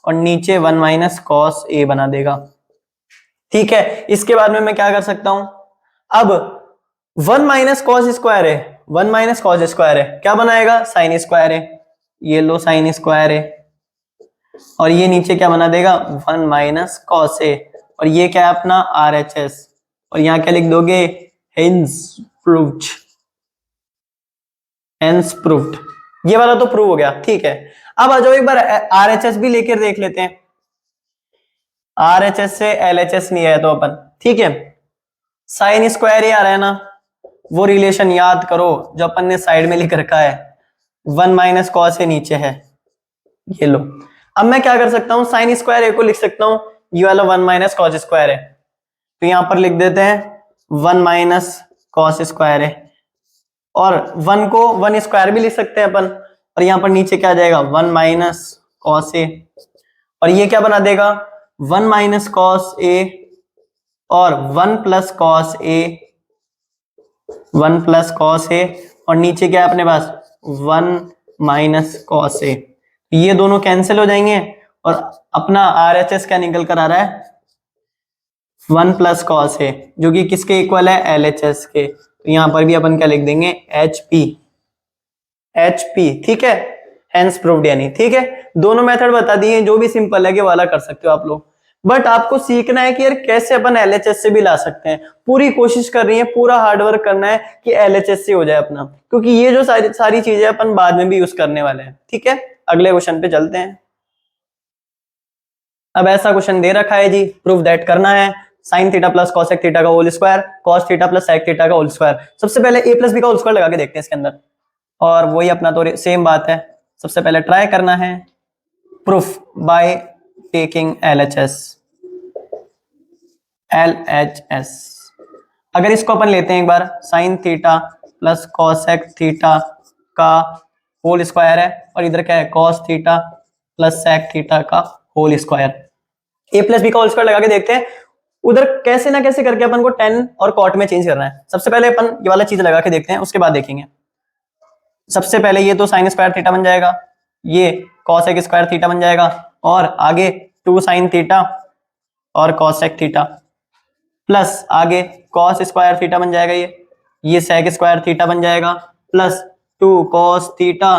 और नीचे 1 माइनस कॉस ए बना देगा, ठीक है। इसके बाद में मैं क्या कर सकता हूं, अब 1 माइनस कॉस स्क्वायर है, 1 माइनस कॉस स्क्वायर है क्या बनाएगा, साइन स्क्वायर है, ये लो साइन स्क्वायर है, और ये नीचे क्या बना देगा 1 माइनस कॉस ए, और ये क्या है अपना RHS, और यहां क्या लिख दोगे, हेंस प्रूव्ड, हेंस प्रूव्ड। ये वाला तो प्रूव हो गया, ठीक है। अब आ जाओ एक बार RHS भी लेकर देख लेते हैं। RHS से LHS नहीं है तो अपन, ठीक है, साइन स्क्वायर ही आ रहा है ना, वो रिलेशन याद करो जो अपन ने साइड में लिख रखा है, 1 माइनस कॉस ए नीचे है, ये लो। अब मैं क्या कर सकता हूं, साइन स्क्वायर ए को लिख सकता हूं, ये वाला 1 माइनस कॉस स्क्वायर है, तो यहां पर लिख देते हैं 1 माइनस कॉस स्क्वायर है, और 1 को 1 स्क्वायर भी लिख सकते हैं अपन, और यहां पर नीचे क्या आ जाएगा 1 माइनस कॉस ए, और ये क्या बना देगा 1 माइनस कॉस ए और 1 plus cos A, 1 plus cos A, और नीचे क्या है अपने पास 1 माइनस कॉस ए। ये दोनों कैंसिल हो जाएंगे और अपना RHS क्या निकल कर आ रहा है 1 प्लस कॉस ए, जो कि किसके इक्वल है LHS के। तो यहां पर भी अपन क्या लिख देंगे HP, HP, ठीक है, हेंस प्रूव्ड यानी, ठीक है। दोनों मेथड बता दिए, जो भी सिंपल है कि वाला कर सकते हो आप लोग, बट आपको सीखना है कि यार कैसे अपन LHS से भी ला सकते हैं। पूरी कोशिश कर रही है, पूरा हार्डवर्क करना है कि LHS से हो जाए अपना, क्योंकि ये जो सारी चीजें अपन बाद में भी यूज करने वाले हैं, ठीक है। अगले क्वेश्चन पे चलते हैं। अब ऐसा क्वेश्चन दे रखा है जी, प्रूव दैट करना है sine theta plus cosec theta का whole square, cos theta plus sec theta का होल स्क्वायर। सबसे पहले a प्लस बी का होल स्क्वायर लगा के देखते हैं इसके अंदर, और वही अपना तो सेम बात है। सबसे पहले ट्राई करना है प्रूफ बाय टेकिंग LHS। अगर इसको अपन लेते हैं एक बार, sine theta plus cosec theta का होल स्क्वायर है, और इधर क्या है cos theta plus sec theta का whole square. a plus B का होल स्क्वायर लगा के देखते हैं, उधर कैसे ना कैसे करके अपन को टेन और कॉट में चेंज करना है। सबसे पहले अपन ये वाला चीज लगा के देखते हैं, उसके बाद देखेंगे। सबसे पहले ये तो साइन स्क्वायर थीटा बन जाएगा, ये कॉसेक स्क्वायर थीटा बन जाएगा, और आगे 2 साइन थीटा और कॉसेक थीटा, प्लस आगे कॉस स्क्वायर थीटा बन जाएगा, ये सेक स्क्वायर थीटा बन जाएगा, प्लस 2 कॉस थीटा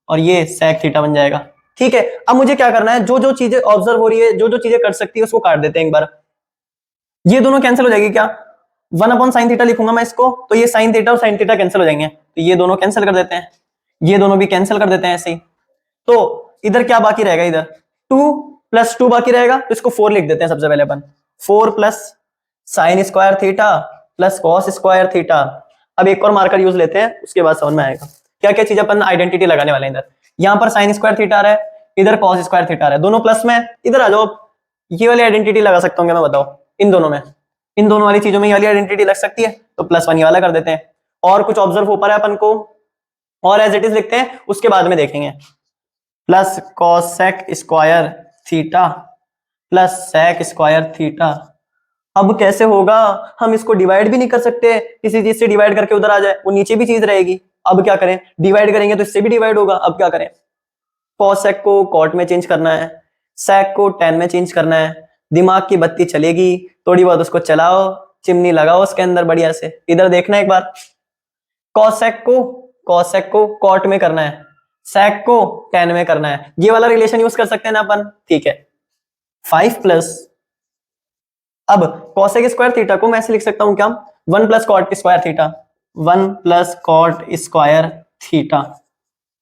और ये सेक थीटा बन जाएगा, ठीक है। अब मुझे क्या करना है, जो जो चीजें ऑब्जर्व हो रही है, जो जो चीजें कर सकती है, उसको काट देते हैं एक बार। ये दोनों कैंसिल हो जाएगी क्या, 1 अपॉन साइन थीटा लिखूंगा मैं इसको, तो ये साइन थीटा और साइन थीटा कैंसिल हो जाएंगे, तो ये दोनों कैंसिल कर देते हैं, ये दोनों भी कैंसिल कर देते हैं ऐसे ही। तो इधर क्या बाकी रहेगा, इधर 2 प्लस 2 बाकी रहेगा, तो इसको 4 लिख देते हैं सबसे पहले अपन, 4 plus sine square theta plus cos square theta. अब एक और मार्कर यूज लेते हैं, उसके बाद समझ में आएगा क्या क्या चीज अपन आइडेंटिटी लगाने वाले हैं। इधर यहाँ पर साइन स्क्वायर थीटा आ रहा है, इधर कॉस स्क्वायर थीटा आ रहा है, दोनों प्लस में। इधर आ जाओ, ये वाली आइडेंटिटी लगा सकता हूँ क्या मैं, बताओ। इन दोनों में, इन दोनों वाली चीजों में ये वाली आइडेंटिटी लग सकती है, तो +1 ये वाला कर देते हैं। और कुछ ऑब्जर्व हो पा रहा है अपन को, और एज इट इज लिखते हैं, उसके बाद में देखेंगे। Plus cosec square theta plus sec square theta. अब कैसे होगा, हम इसको डिवाइड भी नहीं कर सकते, किसी चीज से डिवाइड करके उधर आ जाए, वो नीचे भी चीज रहेगी। अब क्या करें, डिवाइड करेंगे तो इससे भी डिवाइड होगा। अब क्या करें, कॉसेक को कॉट में चेंज करना है, सेक को टेन में चेंज करना है। दिमाग की बत्ती चलेगी, थोड़ी बहुत उसको चलाओ, चिमनी लगाओ उसके अंदर बढ़िया से। इधर देखना एक बार, कॉसेक को कॉट में करना है, sec को tan में करना है, ये वाला रिलेशन यूज कर सकते हैं ना अपन, ठीक है। 5 प्लस, अब cosec स्क्वायर थीटा को मैं ऐसे लिख सकता हूं क्या, 1 plus cot square theta, 1 plus cot square theta,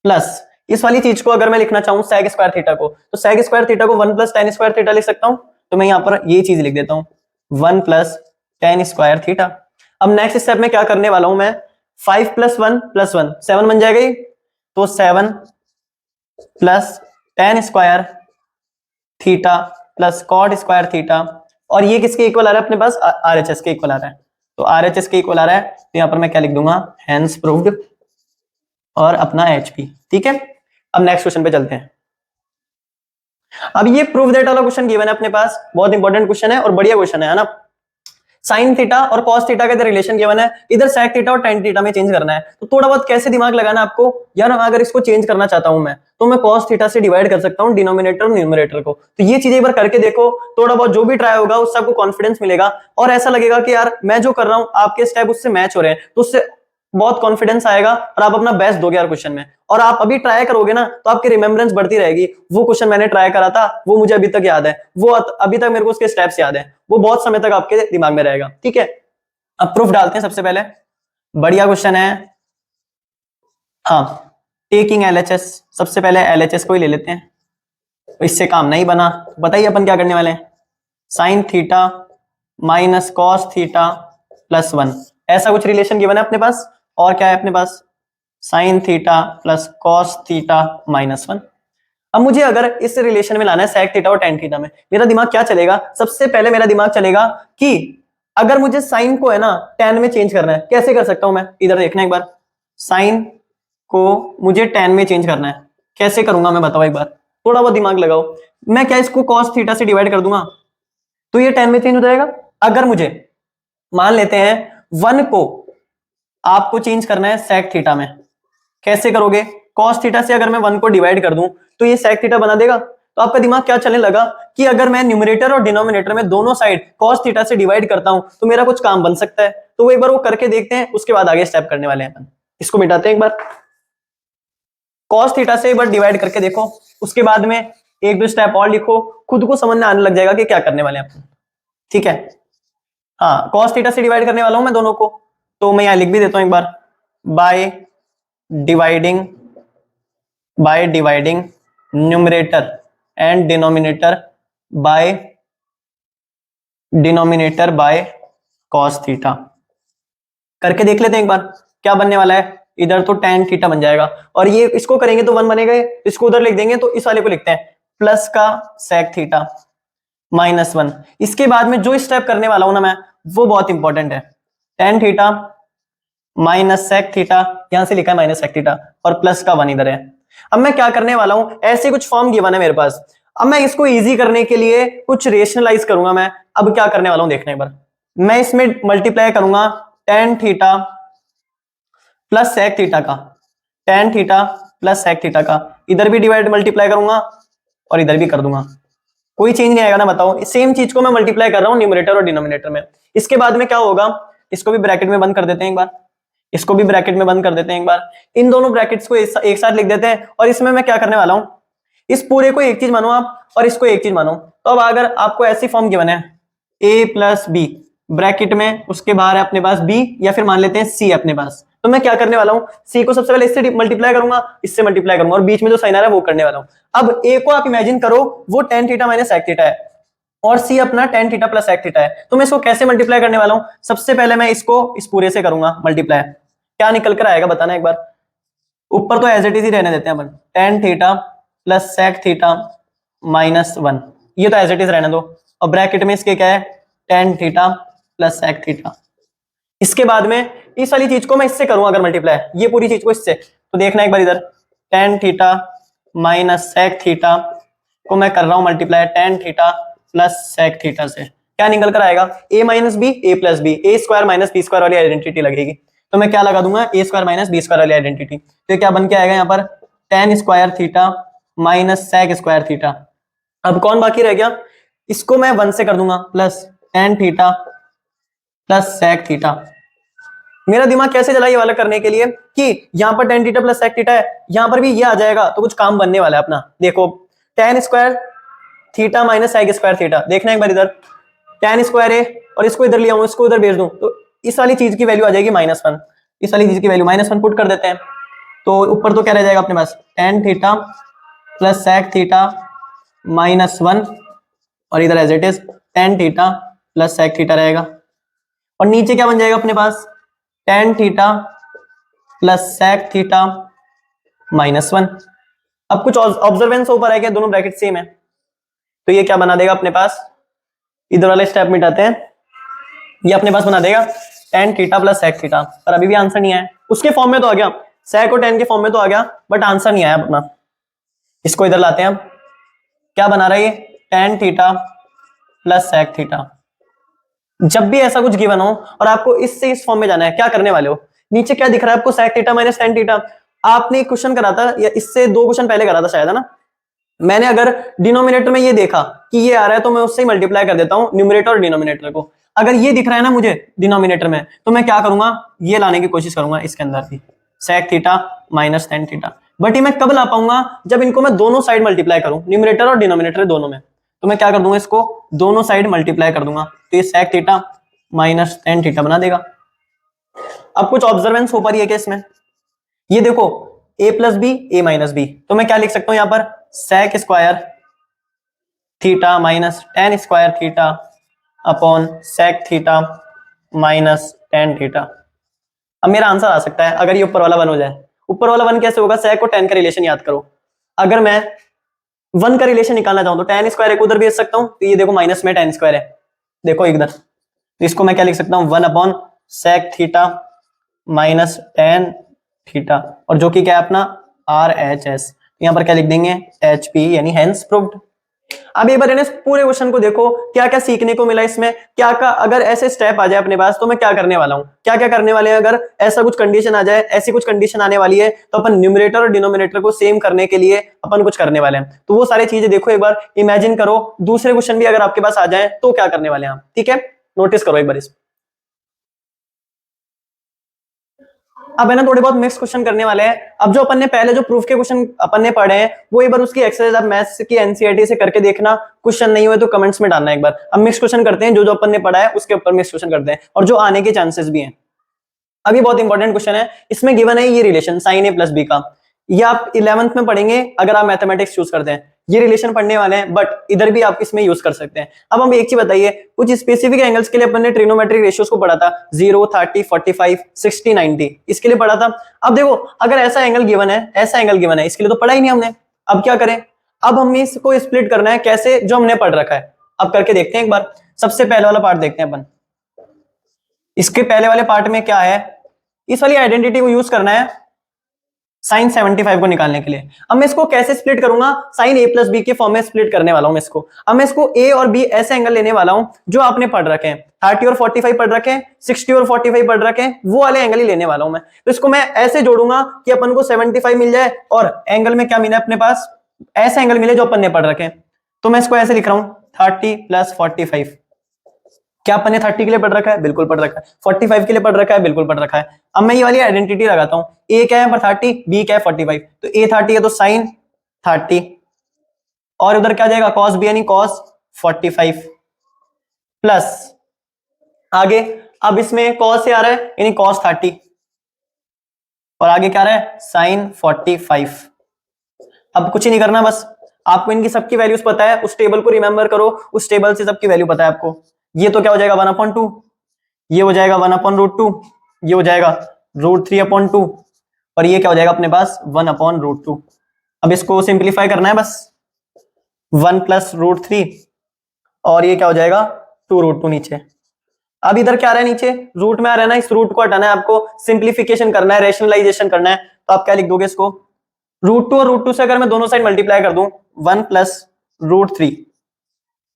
plus इस वाली चीज को अगर मैं लिखना चाहूं sec स्क्वायर थीटा को, तो sec स्क्वायर थीटा को 1 प्लस tan स्क्वायर थीटा लिख सकता हूं। तो मैं यहां पर ये चीज लिख देता हूं 1 प्लस tan स्क्वायर थीटा। अब नेक्स्ट स्टेप में क्या करने वाला हूं मैं, 5 प्लस 1 प्लस 1 7 बन जाएगा ये, तो 7 plus tan square theta plus cot square theta, और ये किसके इक्वल आ रहा है अपने पास, RHS के इक्वल आ रहा है, तो RHS के इक्वल आ रहा है, तो यहां पर मैं क्या लिख दूंगा, हेंस प्रूव्ड, और अपना HP, ठीक है। अब नेक्स्ट क्वेश्चन पे चलते हैं। अब ये प्रूव दैट वाला क्वेश्चन गिवन है अपने पास, बहुत इंपॉर्टेंट क्वेश्चन है और बढ़िया क्वेश्चन है ना। साइन थीटा और कॉस थीटा का इधर रिलेशन गिवन है, इधर सेक थीटा और टेन थीटा में चेंज करना है, तो थोड़ा बहुत कैसे दिमाग लगाना आपको, यार अगर इसको चेंज करना चाहता हूं मैं, तो मैं कॉस थीटा से डिवाइड कर सकता हूं डिनोमिनेटर और न्यूमरेटर को। तो ये चीजें एक बार करके देखो, थोड़ा बहुत जो भी ट्राई होगा उससे आपको कॉन्फिडेंस मिलेगा, और ऐसा लगेगा कि यार मैं जो कर रहा हूं आपके स्टेप उससे मैच हो रहे हैं, तो उससे बहुत कॉन्फिडेंस आएगा और आप अपना बेस्ट दोगे यार क्वेश्चन में। और आप अभी ट्राई करोगे ना तो आपकी रिमेम्बरेंस बढ़ती रहेगी, वो क्वेश्चन मैंने ट्राई करा था वो मुझे अभी तक याद है, वो अभी तक मेरे को उसके स्टेप्स याद है, वो बहुत समय तक आपके दिमाग में रहेगा, ठीक है। अब प्रूफ डालते हैं सबसे पहले, बढ़िया क्वेश्चन है। हाँ, टेकिंग LHS, सबसे पहले LHS को ही ले लेते हैं, इससे काम नहीं बना, बताइए अपन क्या करने वाले हैं, sine theta minus cos theta plus 1, ऐसा कुछ रिलेशन गिवन है अपने पास, और क्या है अपने पास, sine theta plus cos theta minus 1। अब मुझे अगर इस रिलेशन में लाना है सेक थीटा और टेन थीटा में, मेरा दिमाग क्या चलेगा, सबसे पहले मेरा दिमाग चलेगा कि अगर मुझे साइन को है ना टेन में चेंज करना है, कैसे कर सकता हूं मैं, इधर देखना एक बार, साइन को मुझे टेन में चेंज करना है, कैसे करूंगा मैं, बताओ एक बार, थोड़ा बहुत दिमाग लगाओ। मैं क्या इसको कॉस थीटा से डिवाइड कर दूंगा तो ये टेन में चेंज हो जाएगा। अगर मुझे मान लेते हैं 1 को आपको चेंज करना है सेक थीटा में, कैसे करोगे, कॉस थीटा से अगर मैं 1 को डिवाइड कर दूं तो ये सेक थीटा बना देगा। तो आपका दिमाग क्या चलने लगा कि अगर मैं न्यूमरेटर और डिनोमिनेटर में दोनों साइड कॉस थीटा से डिवाइड करता हूं तो मेरा कुछ काम बन सकता है। तो वो एक बार वो करके देखते हैं, उसके बाद आगे स्टेप करने वाले हैं अपन। इसको मिटाते हैं एक बार, कॉस थीटा से एक बार डिवाइड करके देखो, उसके बाद में एक दो स्टेप और लिखो, खुद को समझ में आने लग जाएगा कि क्या करने वाले हैं अपन, ठीक है। हाँ, कॉस थीटा से डिवाइड करने वाला हूं मैं दोनों को, तो मैं यहां लिख भी देता हूं एक बार, by dividing numerator and denominator by cos theta, करके देख लेते हैं एक बार क्या बनने वाला है। इधर तो tan थीटा बन जाएगा, और ये इसको करेंगे तो 1 बनेगा, इसको उधर लिख देंगे तो इस वाले को लिखते हैं प्लस का सेक थीटा माइनस 1। इसके बाद में जो स्टेप करने वाला हूं ना मैं, वो बहुत इंपॉर्टेंट है, tan theta minus sec theta, यहां से लिखा है माइनस सेक थीटा, और प्लस का 1 इधर है। अब मैं क्या करने वाला हूं, ऐसे कुछ फॉर्म गिवन है मेरे पास, अब मैं इसको इजी करने के लिए कुछ रेशनलाइज करूंगा मैं। अब क्या करने वाला हूं देखना एक बार, मैं इसमें मल्टीप्लाई करूंगा tan theta plus sec theta का, tan theta plus sec theta का, इधर भी डिवाइड मल्टीप्लाई करूंगा और इधर भी कर दूंगा, कोई चेंज नहीं आएगा ना, बताओ। सेम चीज को मैं मल्टीप्लाई कर रहा हूं न्यूमरेटर और डिनोमिनेटर में। इसके बाद में क्या होगा, इसको भी ब्रैकेट में बंद कर देते हैं एक बार, इसको भी ब्रैकेट में बंद कर देते हैं एक बार, इन दोनों ब्रैकेट्स को एक साथ लिख देते हैं। और इसमें मैं क्या करने वाला हूं, इस पूरे को एक चीज मानो आप और इसको एक चीज मानो। तो अब अगर आपको ऐसी फॉर्म गिवन है a प्लस बी ब्रैकेट में, उसके बाहर है अपने पास b, या फिर मान लेते हैं c अपने पास, तो मैं क्या करने वाला हूं, c को सबसे पहले इससे मल्टीप्लाई करूंगा, इससे मल्टीप्लाई करूंगा, और बीच में जो साइन आ रहा है वो करने वाला हूं। अब a को आप इमेजिन करो वो tan theta minus sec theta है, और c अपना tan theta plus sec theta है। तो मैं इसको कैसे मल्टीप्लाई करने वाला हूं, सबसे पहले मैं इसको इस पूरे से करूंगा मल्टीप्लाई, क्या निकल कर आएगा बताना एक बार। ऊपर तो एज इट इज ही रहने देते हैं अपन, tan theta plus sec theta minus 1, ये तो एज इट इज रहने दो, और ब्रैकेट में इसके क्या है tan theta plus sec theta. इसके बाद में इस वाली चीज को मैं इससे करूंगा अगर मल्टीप्लाई, ये पूरी चीज को इससे, तो देखना एक बार इधर, tan theta minus sec theta को मैं कर रहा हूं multiply tan theta plus sec theta से, क्या निकल कर आएगा a minus B A plus B, A square minus B square वाली आइडेंटिटी लगेगी, तो मैं क्या लगा दूंगा A square minus B square वाली आइडेंटिटी। तो क्या बन के आएगा यहाँ पर tan square theta minus sec square theta. अब कौन बाकी रह गया, इसको मैं 1 से कर दूंगा plus tan theta plus sec theta, मेरा दिमाग कैसे चला ये वाला करने के लिए कि यहाँ पर tan theta plus sec theta है, यहाँ पर भी ये आ जाएगा तो कुछ काम बनने वाला है अपना। देखो tan square theta minus sec square theta, देखना एक बार इधर tan स्क्वायर है और इसको इधर ले आऊं, इसको इधर भेज दूं तो इस वाली चीज की वैल्यू आ जाएगी -1, इस वाली चीज की वैल्यू -1 पुट कर देते हैं तो ऊपर तो क्या रह जाएगा अपने पास tan theta plus sec theta -1 और इधर as it is tan theta plus sec theta रहेगा और नीचे क्या बन जाएगा अपने पास tan theta plus sec theta -1। अब कुछ ऑब्जर्वेंस ऊपर है क्या, दोनों ब्रैकेट सेम है तो ये क्या बना देगा अपने पास, इधर वाले स्टेप मिटाते हैं, ये अपने पास बना देगा tan theta plus sec theta. पर अभी भी आंसर नहीं आया, उसके फॉर्म में तो आ गया, sec और tan के फॉर्म में तो आ गया बट आंसर नहीं आया अपना। इसको इधर लाते हैं, क्या बना रहा है ये tan theta plus sec theta. जब भी ऐसा कुछ गिवन हो और आपको इससे इस फॉर्म में जाना है, क्या करने वाले हो, नीचे क्या दिख रहा है आपको sec theta minus tan theta. आपने एक क्वेश्चन करा था या इससे 2 क्वेश्चन पहले करा था शायद, है ना, मैंने अगर डिनोमिनेटर में ये देखा कि ये आ रहा है तो मैं उससे ही मल्टीप्लाई कर देता हूं न्यूमरेटर और डिनोमिनेटर को। अगर ये दिख रहा है ना मुझे डिनोमिनेटर में तो मैं क्या करूंगा, ये लाने की कोशिश करूंगा इसके अंदर भी sec theta minus tan theta. But ये मैं कब ला पाऊंगा, जब इनको मैं दोनों साइड मल्टीप्लाई करूं, न्यूमरेटर और डिनोमिनेटर दोनों में। तो मैं क्या कर दूंगा, इसको दोनों साइड मल्टीप्लाई कर दूंगा तो ये sec theta minus tan theta बना देगा। अब कुछ ऑब्जर्वेंस हो पा रही है क्या इसमें, ये देखो a plus B A minus B, तो मैं क्या लिख सकता हूं यहाँ पर sec square theta minus tan square theta upon sec theta minus tan theta. अब मेरा आंसर आ सकता है अगर ये ऊपर वाला 1 हो जाए। ऊपर वाला 1 कैसे होगा, sec और tan का रिलेशन याद करो, अगर मैं 1 का रिलेशन निकालना चाहूं तो tan स्क्वायर एक उधर भेज सकता हूं तो ये देखो माइनस में tan स्क्वायर है, देखो इधर, तो इसको मैं क्या लिख सकता हूं 1 upon sec theta minus tan theta और जो कि क्या है अपना RHS, यहाँ पर क्या लिख देंगे HP यानी हेंस प्रूव्ड। अब एक बार इस पूरे क्वेश्चन को देखो क्या क्या सीखने को मिला इसमें, क्या क्या अगर ऐसे स्टेप आ जाए अपने पास तो मैं क्या करने वाला हूं, क्या क्या करने वाले हैं। अगर ऐसा कुछ कंडीशन आ जाए, ऐसी कुछ कंडीशन आने वाली है तो अपन न्यूमरेटर और डिनोमिनेटर को सेम करने के लिए अपन कुछ करने वाले हैं। तो वो सारी चीजें देखो एक बार, इमेजिन करो दूसरे क्वेश्चन भी अगर आपके पास आ जाए तो क्या करने वाले हैं आप, ठीक है, नोटिस करो एक बार इस। अब है ना थोड़े बहुत मिक्स क्वेश्चन करने वाले हैं। अब जो अपन ने पहले जो प्रूफ के क्वेश्चन अपन ने पढ़े हैं वो एक बार उसकी एक्सरसाइज आप मैथ्स की एनसीईआरटी से करके देखना, क्वेश्चन नहीं हुए तो कमेंट्स में डालना एक बार। अब मिक्स क्वेश्चन करते हैं, जो जो अपन ने पढ़ा है उसके ऊपर मिक्स क्वेश्चन करते हैं और जो आने के चांसेस भी हैं। अभी बहुत इंपॉर्टेंट क्वेश्चन है, इसमें गिवन है ये relation sin a plus B का, ये आप 11th में पढ़ेंगे अगर आप मैथमेटिक्स चूज करते हैं, ये रिलेशन पढ़ने वाले हैं बट इधर भी आप इसमें यूज कर सकते हैं। अब हम एक चीज बताइए, कुछ स्पेसिफिक एंगल्स के लिए अपन ने ट्रिग्नोमेट्रिक रेशियोज को पढ़ा था 0, 30, 45, 60, 90, इसके लिए पढ़ा था। अब देखो अगर ऐसा एंगल गिवन है, ऐसा एंगल गिवन है, इसके लिए तो पढ़ा ही नहीं हमने, अब क्या करें, अब हमें इसको स्प्लिट करना है कैसे, जो हमने पढ़ रखा है। अब करके देखते हैं एक बार, सबसे पहले वाला पार्ट देखते हैं अपन। इसके पहले वाले पार्ट में क्या है, इस वाली आइडेंटिटी को यूज करना है sin 75 को निकालने के लिए। अब मैं इसको कैसे स्प्लिट करूंगा, sin a प्लस बी के फॉर्म में स्प्लिट करने वाला हूं मैं इसको। अब मैं इसको a और b ऐसे एंगल लेने वाला हूं जो आपने पढ़ रखे हैं, 30 और 45 पढ़ रखे हैं, 60 और 45 पढ़ रखे हैं, वो वाले एंगल ही लेने वाला हूं मैं। तो इसको मैं ऐसे जोड़ूंगा कि अपन को 75 मिल जाए और एंगल में क्या मिला अपने पास, ऐसे एंगल मिले जो अपन ने पढ़ रखे हैं। तो मैं इसको ऐसे लिख रहा हूं 30 प्लस 45, क्या अपन ने 30 के लिए पढ़ रखा है, बिल्कुल पढ़ रखा है, 45 के लिए पढ़ रखा है, बिल्कुल पढ़ रखा है। अब मैं ये वाली आइडेंटिटी लगाता हूं, a क्या है पर 30, b क्या है 45, तो a 30 है तो sin 30 और उधर क्या जाएगा cos b यानी cos 45 प्लस आगे, अब इसमें cos से आ रहा है यानी cos 30 और आगे क्या आ रहा है sin 45। अब कुछ ही नहीं करना, बस आपको इनकी सबकी वैल्यूज पता है, उस टेबल को रिमेंबर करो, उस टेबल से सबकी वैल्यू पता है आपको। ये तो क्या हो जाएगा 1/2, ये हो जाएगा 1/√2, ये हो जाएगा √3/2 और ये क्या हो जाएगा अपने पास 1/√2। अब इसको सिंप्लीफाई करना है बस, 1 प्लस √3 और ये क्या हो जाएगा 2√2 नीचे। अब इधर क्या आ रहा है नीचे, रूट में आ रहा है ना, इस रूट को हटाना है आपको, सिंप्लीफिकेशन करना है, रैशनलाइजेशन करना है। तो आप क्या लिख दोगे इसको, √2 और √2 से अगर मैं दोनों साइड मल्टीप्लाई कर दूं 1 प्लस √3,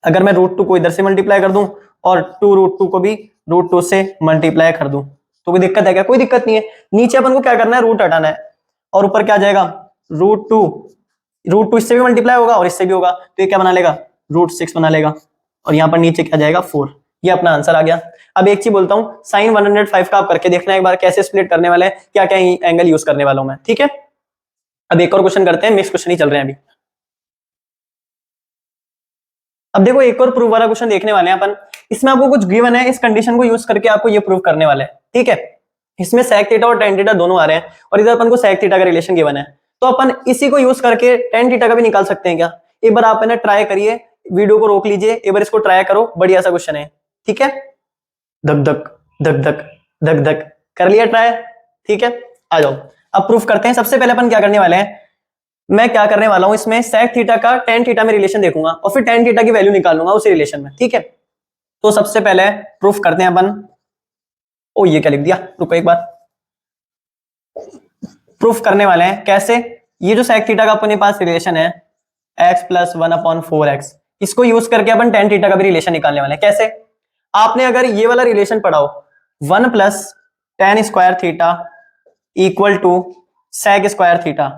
अगर मैं √2 को इधर से मल्टीप्लाई कर दूं और 2√2 को भी √2 से मल्टीप्लाई कर दूं तो कोई दिक्कत है क्या, कोई दिक्कत नहीं है। नीचे अपन को क्या करना है, रूट हटाना है और ऊपर क्या जाएगा √2 इससे भी मल्टीप्लाई होगा और इससे भी होगा तो ये क्या बना लेगा √6 बना लेगा और यहाँ पर नीचे क्या जाएगा 4, ये अपना आंसर आ गया। अब एक चीज बोलता हूँ, साइन 105 का आप करके देखना एक बार, कैसे स्प्लिट करने वाले हैं, क्या क्या एंगल यूज करने वाला हूं मैं, ठीक है। अब एक और क्वेश्चन करते हैं, मिक्स क्वेश्चन ही चल रहे हैं अभी। अब देखो एक और प्रूफ वाला क्वेश्चन देखने वाले हैं अपन। इसमें आपको कुछ गिवन है, इस कंडीशन को यूज करके आपको ये प्रूव करने वाले हैं, ठीक है। इसमें सेक थीटा और टेन थीटा दोनों आ रहे हैं, और इधर अपन को सेक थीटा का रिलेशन गिवन है, तो अपन इसी को यूज करके टेन थीटा का भी निकाल सकते हैं क्या। एक बार आप ट्राई करिए, वीडियो को रोक लीजिए, एक बार इसको ट्राई करो, बढ़िया सा क्वेश्चन है, ठीक है। धक धक धक धक धक धक कर लिया ट्राई, ठीक है। आ जाओ अब प्रूफ करते हैं। सबसे पहले अपन क्या करने वाले हैं, मैं क्या करने वाला हूं, इसमें सेक थीटा का टेन थीटा में रिलेशन देखूंगा और फिर टेन थीटा की वैल्यू निकाल लूंगा उसी रिलेशन में, ठीक है। तो सबसे पहले प्रूफ करते हैं अपन। ओ ये क्या लिख दिया, रुको एक बार। प्रूफ करने वाले हैं कैसे, ये जो सेक थीटा का अपने पास रिलेशन है x प्लस 1/4x, इसको यूज करके अपन टेन थीटा का भी रिलेशन निकालने वाले हैं। कैसे, आपने अगर ये वाला रिलेशन पढ़ा हो, 1 plus tan square theta equal to sec square theta,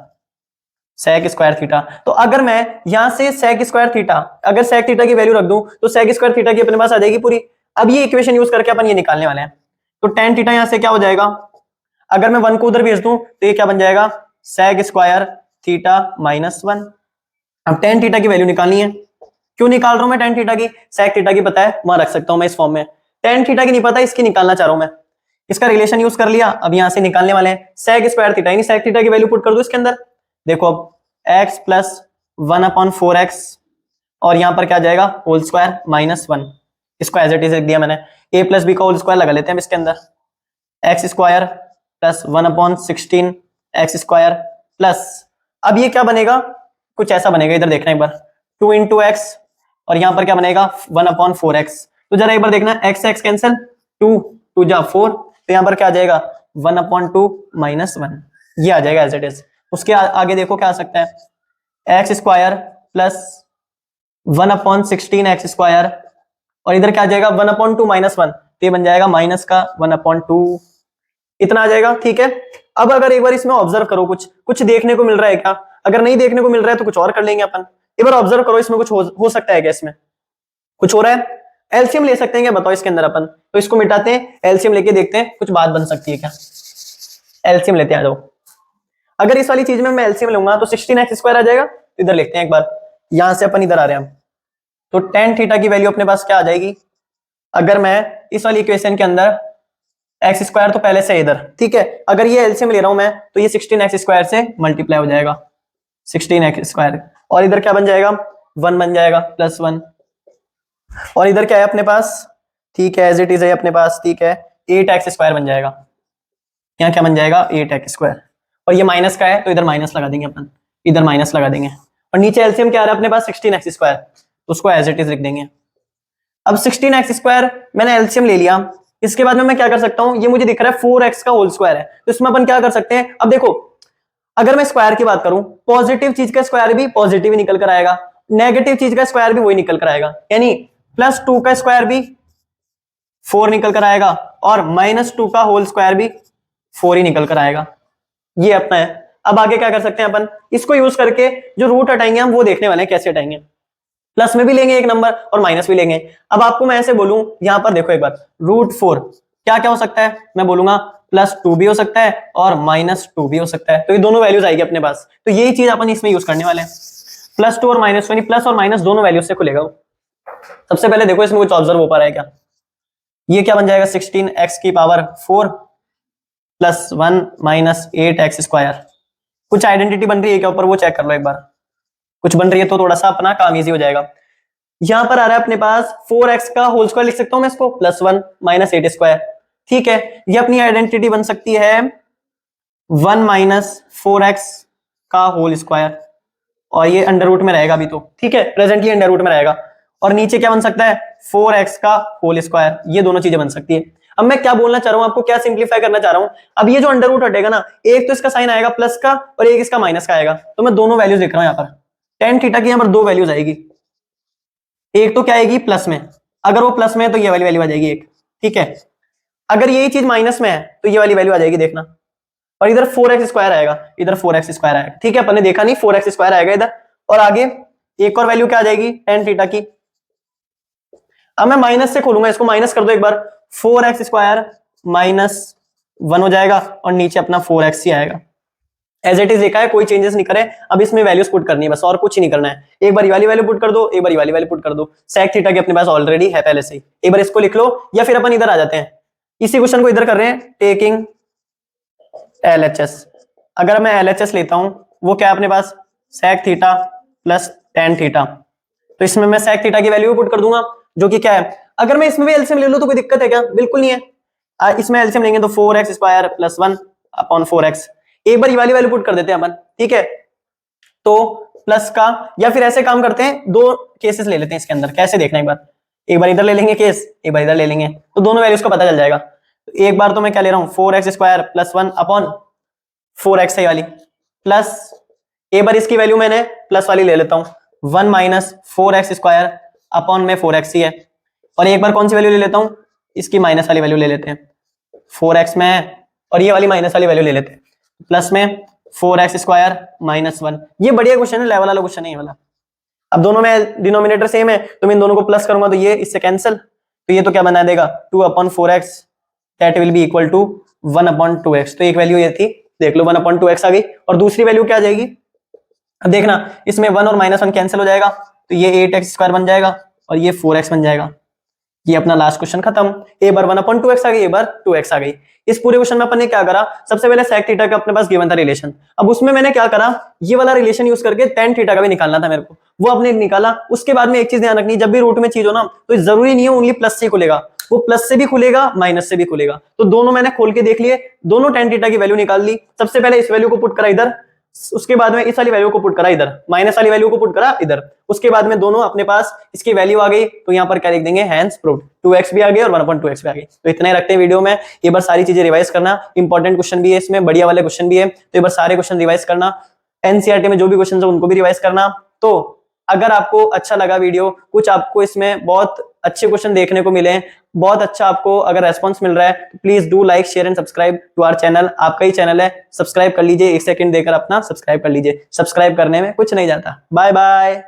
sec square theta. तो अगर मैं यहां से सेक स्क्वायर थीटा, अगर सेक थीटा की वैल्यू रख दूं तो सेक स्क्वायर थीटा की अपने पास आ जाएगी पूरी। अब ये इक्वेशन यूज करके अपन ये निकालने वाले हैं। तो टेन थीटा यहां से क्या हो जाएगा, अगर मैं 1 को उधर भेज दूं तो ये क्या बन जाएगा, सेक स्क्वायर थीटा माइनस 1। अब टेन थीटा की वैल्यू निकालनी है। क्यों निकाल रहा हूं मैं टेन थीटा की, सेक थीटा की पता है, वहां रख सकता हूं मैं इस फॉर्म में। टेन थीटा की नहीं पता, इसकी निकालना चाह रहा हूं मैं, इसका रिलेशन यूज कर लिया। अब यहां से निकालने वाले हैं सेक स्क्वायर थीटा, यानी सेक थीटा की वैल्यू पुट कर दो इसके अंदर। देखो अब x प्लस 1/4x, और यहां पर क्या जाएगा, होल स्क्वायर माइनस 1, इसको एज इट इज लिख दिया मैंने। a प्लस बी का होल स्क्वायर लगा लेते हैं इसके अंदर, x square plus 1/16 x square plus, अब ये क्या बनेगा, कुछ ऐसा बनेगा, इधर देखना एक बार, 2 इंटू एक्स, और यहां पर क्या बनेगा 1/4x। तो जरा एक बार देखना, एक्स एक्स कैंसिल, 2 जा 4, तो यहां पर क्या आ जाएगा 1/2 माइनस 1, ये आ जाएगा एज इट इज। उसके आगे देखो क्या आ सकता है, x square plus 1/16 x square, और इधर क्या आ जाएगा 1/2 माइनस 1, तो ये बन जाएगा माइनस का 1/2, इतना आ जाएगा, ठीक है। अब अगर एक बार इसमें ऑब्जर्व करो, कुछ कुछ देखने को मिल रहा है क्या, अगर नहीं देखने को मिल रहा है तो कुछ और कर लेंगे अपन। एक बार ऑब्जर्व करो, इसमें कुछ हो सकता है क्या, इसमें कुछ हो रहा है। एलसीएम ले सकते हैं क्या बताओ इसके अंदर अपन, तो इसको मिटाते हैं, एलसीएम लेके देखते हैं कुछ बात बन सकती है क्या। एलसीएम लेते हैं, आ जाओ। अगर इस वाली चीज में मैं एलसीएम लूंगा तो 16x² आ जाएगा। इधर लिखते हैं एक बार, यहां से अपन इधर आ रहे हैं हम, तो टेन थीटा की वैल्यू अपने पास क्या आ जाएगी, अगर मैं इस वाली इक्वेशन के अंदर x² तो पहले से इधर, ठीक है, अगर ये एलसीएम ले रहा हूं मैं तो ये 16x² से मल्टीप्लाई हो जाएगा, 16x², और इधर क्या बन जाएगा 1 बन जाएगा प्लस 1, और इधर क्या है अपने पास, ठीक है एज इट इज है अपने पास, ठीक है 8x² बन जाएगा। यहाँ क्या बन जाएगा 8x², और ये माइनस का है तो इधर माइनस लगा देंगे अपन, इधर माइनस लगा देंगे, और नीचे एलसीएम क्या आ रहा है अपने पास 16x², तो उसको एज इट इज लिख देंगे। अब 16x² मैंने एलसीएम ले लिया, इसके बाद में मैं क्या कर सकता हूं, ये मुझे दिख रहा है 4x का होल स्क्वायर है, तो इसमें अपन क्या कर सकते हैं, अब देखो अगर मैं स्क्वायर की बात करूं, पॉजिटिव चीज का स्क्वायर भी पॉजिटिव ही निकल कर आएगा, नेगेटिव चीज का स्क्वायर भी वही निकल कर आएगा, यानी +2 का स्क्वायर भी 4 निकल कर आएगा, और -2 का होल स्क्वायर भी 4 ही निकल कर आएगा। ये अपना है। अब आगे क्या कर सकते हैं अपन, इसको यूज करके जो रूट हटाएंगे हम वो देखने वाले हैं कैसे हटाएंगे, प्लस में भी लेंगे एक नंबर और माइनस भी लेंगे। अब आपको मैं ऐसे बोलूं, यहां पर देखो एक बार, √4 क्या क्या हो सकता है, मैं बोलूंगा +2 भी हो सकता है और -2 भी हो सकता है, तो ये दोनों वैल्यूज आएगी अपने पास, तो यही चीज अपन इसमें यूज करने वाले हैं। +2 और -2 यानी प्लस और माइनस दोनों वैल्यूज से खुलेगा वो। सबसे पहले देखो इसमें कुछ ऑब्जर्व हो पा रहा है क्या, ये क्या बन जाएगा 16x⁴ प्लस 1 माइनस 8x², कुछ आइडेंटिटी बन रही है क्या ऊपर, वो चेक कर लो एक बार, कुछ बन रही है तो थोड़ा सा अपना काम इजी हो जाएगा। यहां पर आ रहा है अपने पास 4x का होल स्क्वायर, लिख सकता हूं मैं इसको +1 माइनस 8², ठीक है, ये अपनी आइडेंटिटी बन सकती है 1 माइनस 4x का होल स्क्वायर, और ये अंडर रूट में रहेगा अभी तो, ठीक है, प्रेजेंटली अंडर रूट में रहेगा, और नीचे क्या बन सकता है 4x का होल स्क्वायर, ये दोनों चीजें बन सकती है। अब मैं क्या बोलना चाह रहा हूं आपको, क्या सिंप्लीफाई करना चाह रहा हूं, अब ये जो अंडर रूट हटेगा ना, एक तो इसका साइन आएगा प्लस का और एक इसका माइनस का आएगा, तो मैं दोनों वैल्यूज लिख रहा हूं यहां पर, टेन थीटा की यहां पर 2 वैल्यूज आएगी, एक तो क्या आएगी प्लस में, अगर वो प्लस में है तो ये वाली वैल्यू आ जाएगी एक, ठीक है, अगर यही चीज माइनस में है तो ये वाली वैल्यू आ जाएगी देखना, और इधर 4x² आएगा, इधर 4x² आएगा, ठीक है, अपन ने देखा नहीं 4x² आएगा इधर, और आगे एक और वैल्यू क्या आ जाएगी टेन थीटा की, अब मैं माइनस से खोलूंगा, इसको माइनस कर दो एक बार, 4x² माइनस 1 हो जाएगा और नीचे अपना 4x ही आएगा। एज इट इज लिखा है, कोई चेंजेस नहीं करे। अब इसमें वैल्यूज पुट करनी है बस, और कुछ नहीं करना है। एक बार ये वाली वैल्यू पुट कर दो, एक बार ये वाली वैल्यू पुट कर दो। sec थीटा की अपने पास ऑलरेडी है पहले से ही, एक बार इसको लिख लो, या फिर अपन इधर आ जाते हैं, इसी क्वेश्चन को इधर कर रहे हैं, टेकिंग LHS। अगर मैं LHS लेता हूं, वो क्या है अपने पास, sec theta plus tan theta. तो इसमें मैं sec थीटा की वैल्यू पुट कर दूंगा, जो कि क्या है, अगर मैं इसमें भी एलसीएम ले लूं तो कोई दिक्कत है क्या, बिल्कुल नहीं है। इसमें एलसीएम लेंगे तो 4x² प्लस 1 अपॉन 4x। एक बार ये वाली वैल्यू पुट कर देते हैं अपन, ठीक है। तो प्लस का, या फिर ऐसे काम करते हैं, दो केसेस ले लेते हैं इसके अंदर, कैसे देखना एक बार इधर ले लेंगे केस, एक बार इधर ले लेंगे, तो दोनों वैल्यूज को पता चल जाएगा। एक बार तो मैं क्या ले रहा हूं, 4x² प्लस 1 अपॉन 4x वाली, प्लस एक बार इसकी वैल्यू मैंने प्लस वाली ले लेता हूं, 1 माइनस 4x² अपॉन में 4x ही है। और एक बार कौन सी वैल्यू ले लेता हूं, इसकी माइनस वाली वैल्यू ले लेते हैं, 4x में, और ये वाली माइनस वाली वैल्यू ले लेते हैं, प्लस में 4x² माइनस 1। ये बढ़िया क्वेश्चन है, लेवल वाला क्वेश्चन है ये वाला। अब दोनों में डिनोमिनेटर सेम है, तो मैं इन दोनों को प्लस करूंगा तो ये इससे कैंसिल, तो ये तो क्या बना देगा, 2/4x that will be equal to 1/2x। तो एक वैल्यू ये थी, देख लो 1/2x आ गई। और दूसरी वैल्यू क्या आ जाएगी, अब देखना, इसमें 1 और -1 कैंसिल हो जाएगा, तो ये 8x² बन जाएगा और ये 4x बन जाएगा। ये अपना लास्ट क्वेश्चन खत्म। एक बार 1/2x आ गई, एक बार 2x आ गई। इस पूरे क्वेश्चन में अपन ने क्या करा, सबसे पहले sec थीटा का अपने पास गिवन था रिलेशन, अब उसमें मैंने क्या करा, ये वाला रिलेशन यूज करके tan थीटा का भी निकालना था मेरे को, वो अपने निकाला। उसके बाद में एक चीज ध्यान रखनी, जब भी रूट में चीज हो ना, तो जरूरी नहीं है ओनली प्लस से खुलेगा, वो प्लस से भी खुलेगा माइनस से भी खुलेगा। तो दोनों मैंने खोल के देख लिए, दोनों tan थीटा की वैल्यू निकाल ली। सबसे पहले इस वैल्यू को पुट करा इधर, उसके बाद में इस वाली वैल्यू को पुट करा इधर, माइनस वाली वैल्यू को पुट करा इधर, उसके बाद में दोनों अपने पास इसकी वैल्यू आ गई, तो यहाँ पर क्या लिख देंगे, हैंस प्रूव्ड। 2x भी आ गई और 1/2x भी आ गई। तो इतना ही रखते हैं वीडियो में, एक बार सारी चीजें रिवाइज करना, इंपॉर्टेंट क्वेश्चन भी है इसमें, बढ़िया वाले क्वेश्चन भी है, तो एक बार सारे क्वेश्चन रिवाइज करना। एनसीईआरटी में जो भी क्वेश्चन है उनको भी रिवाइज करना। तो अगर आपको अच्छा लगा वीडियो, कुछ आपको इसमें बहुत अच्छे क्वेश्चन देखने को मिले, बहुत अच्छा आपको अगर रेस्पॉन्स मिल रहा है, तो please do like share and subscribe to our channel. आपका ही चैनल है, सब्सक्राइब कर लीजिए, 1 सेकंड देकर अपना सब्सक्राइब कर लीजिए। सब्सक्राइब करने में कुछ नहीं जाता। Bye bye.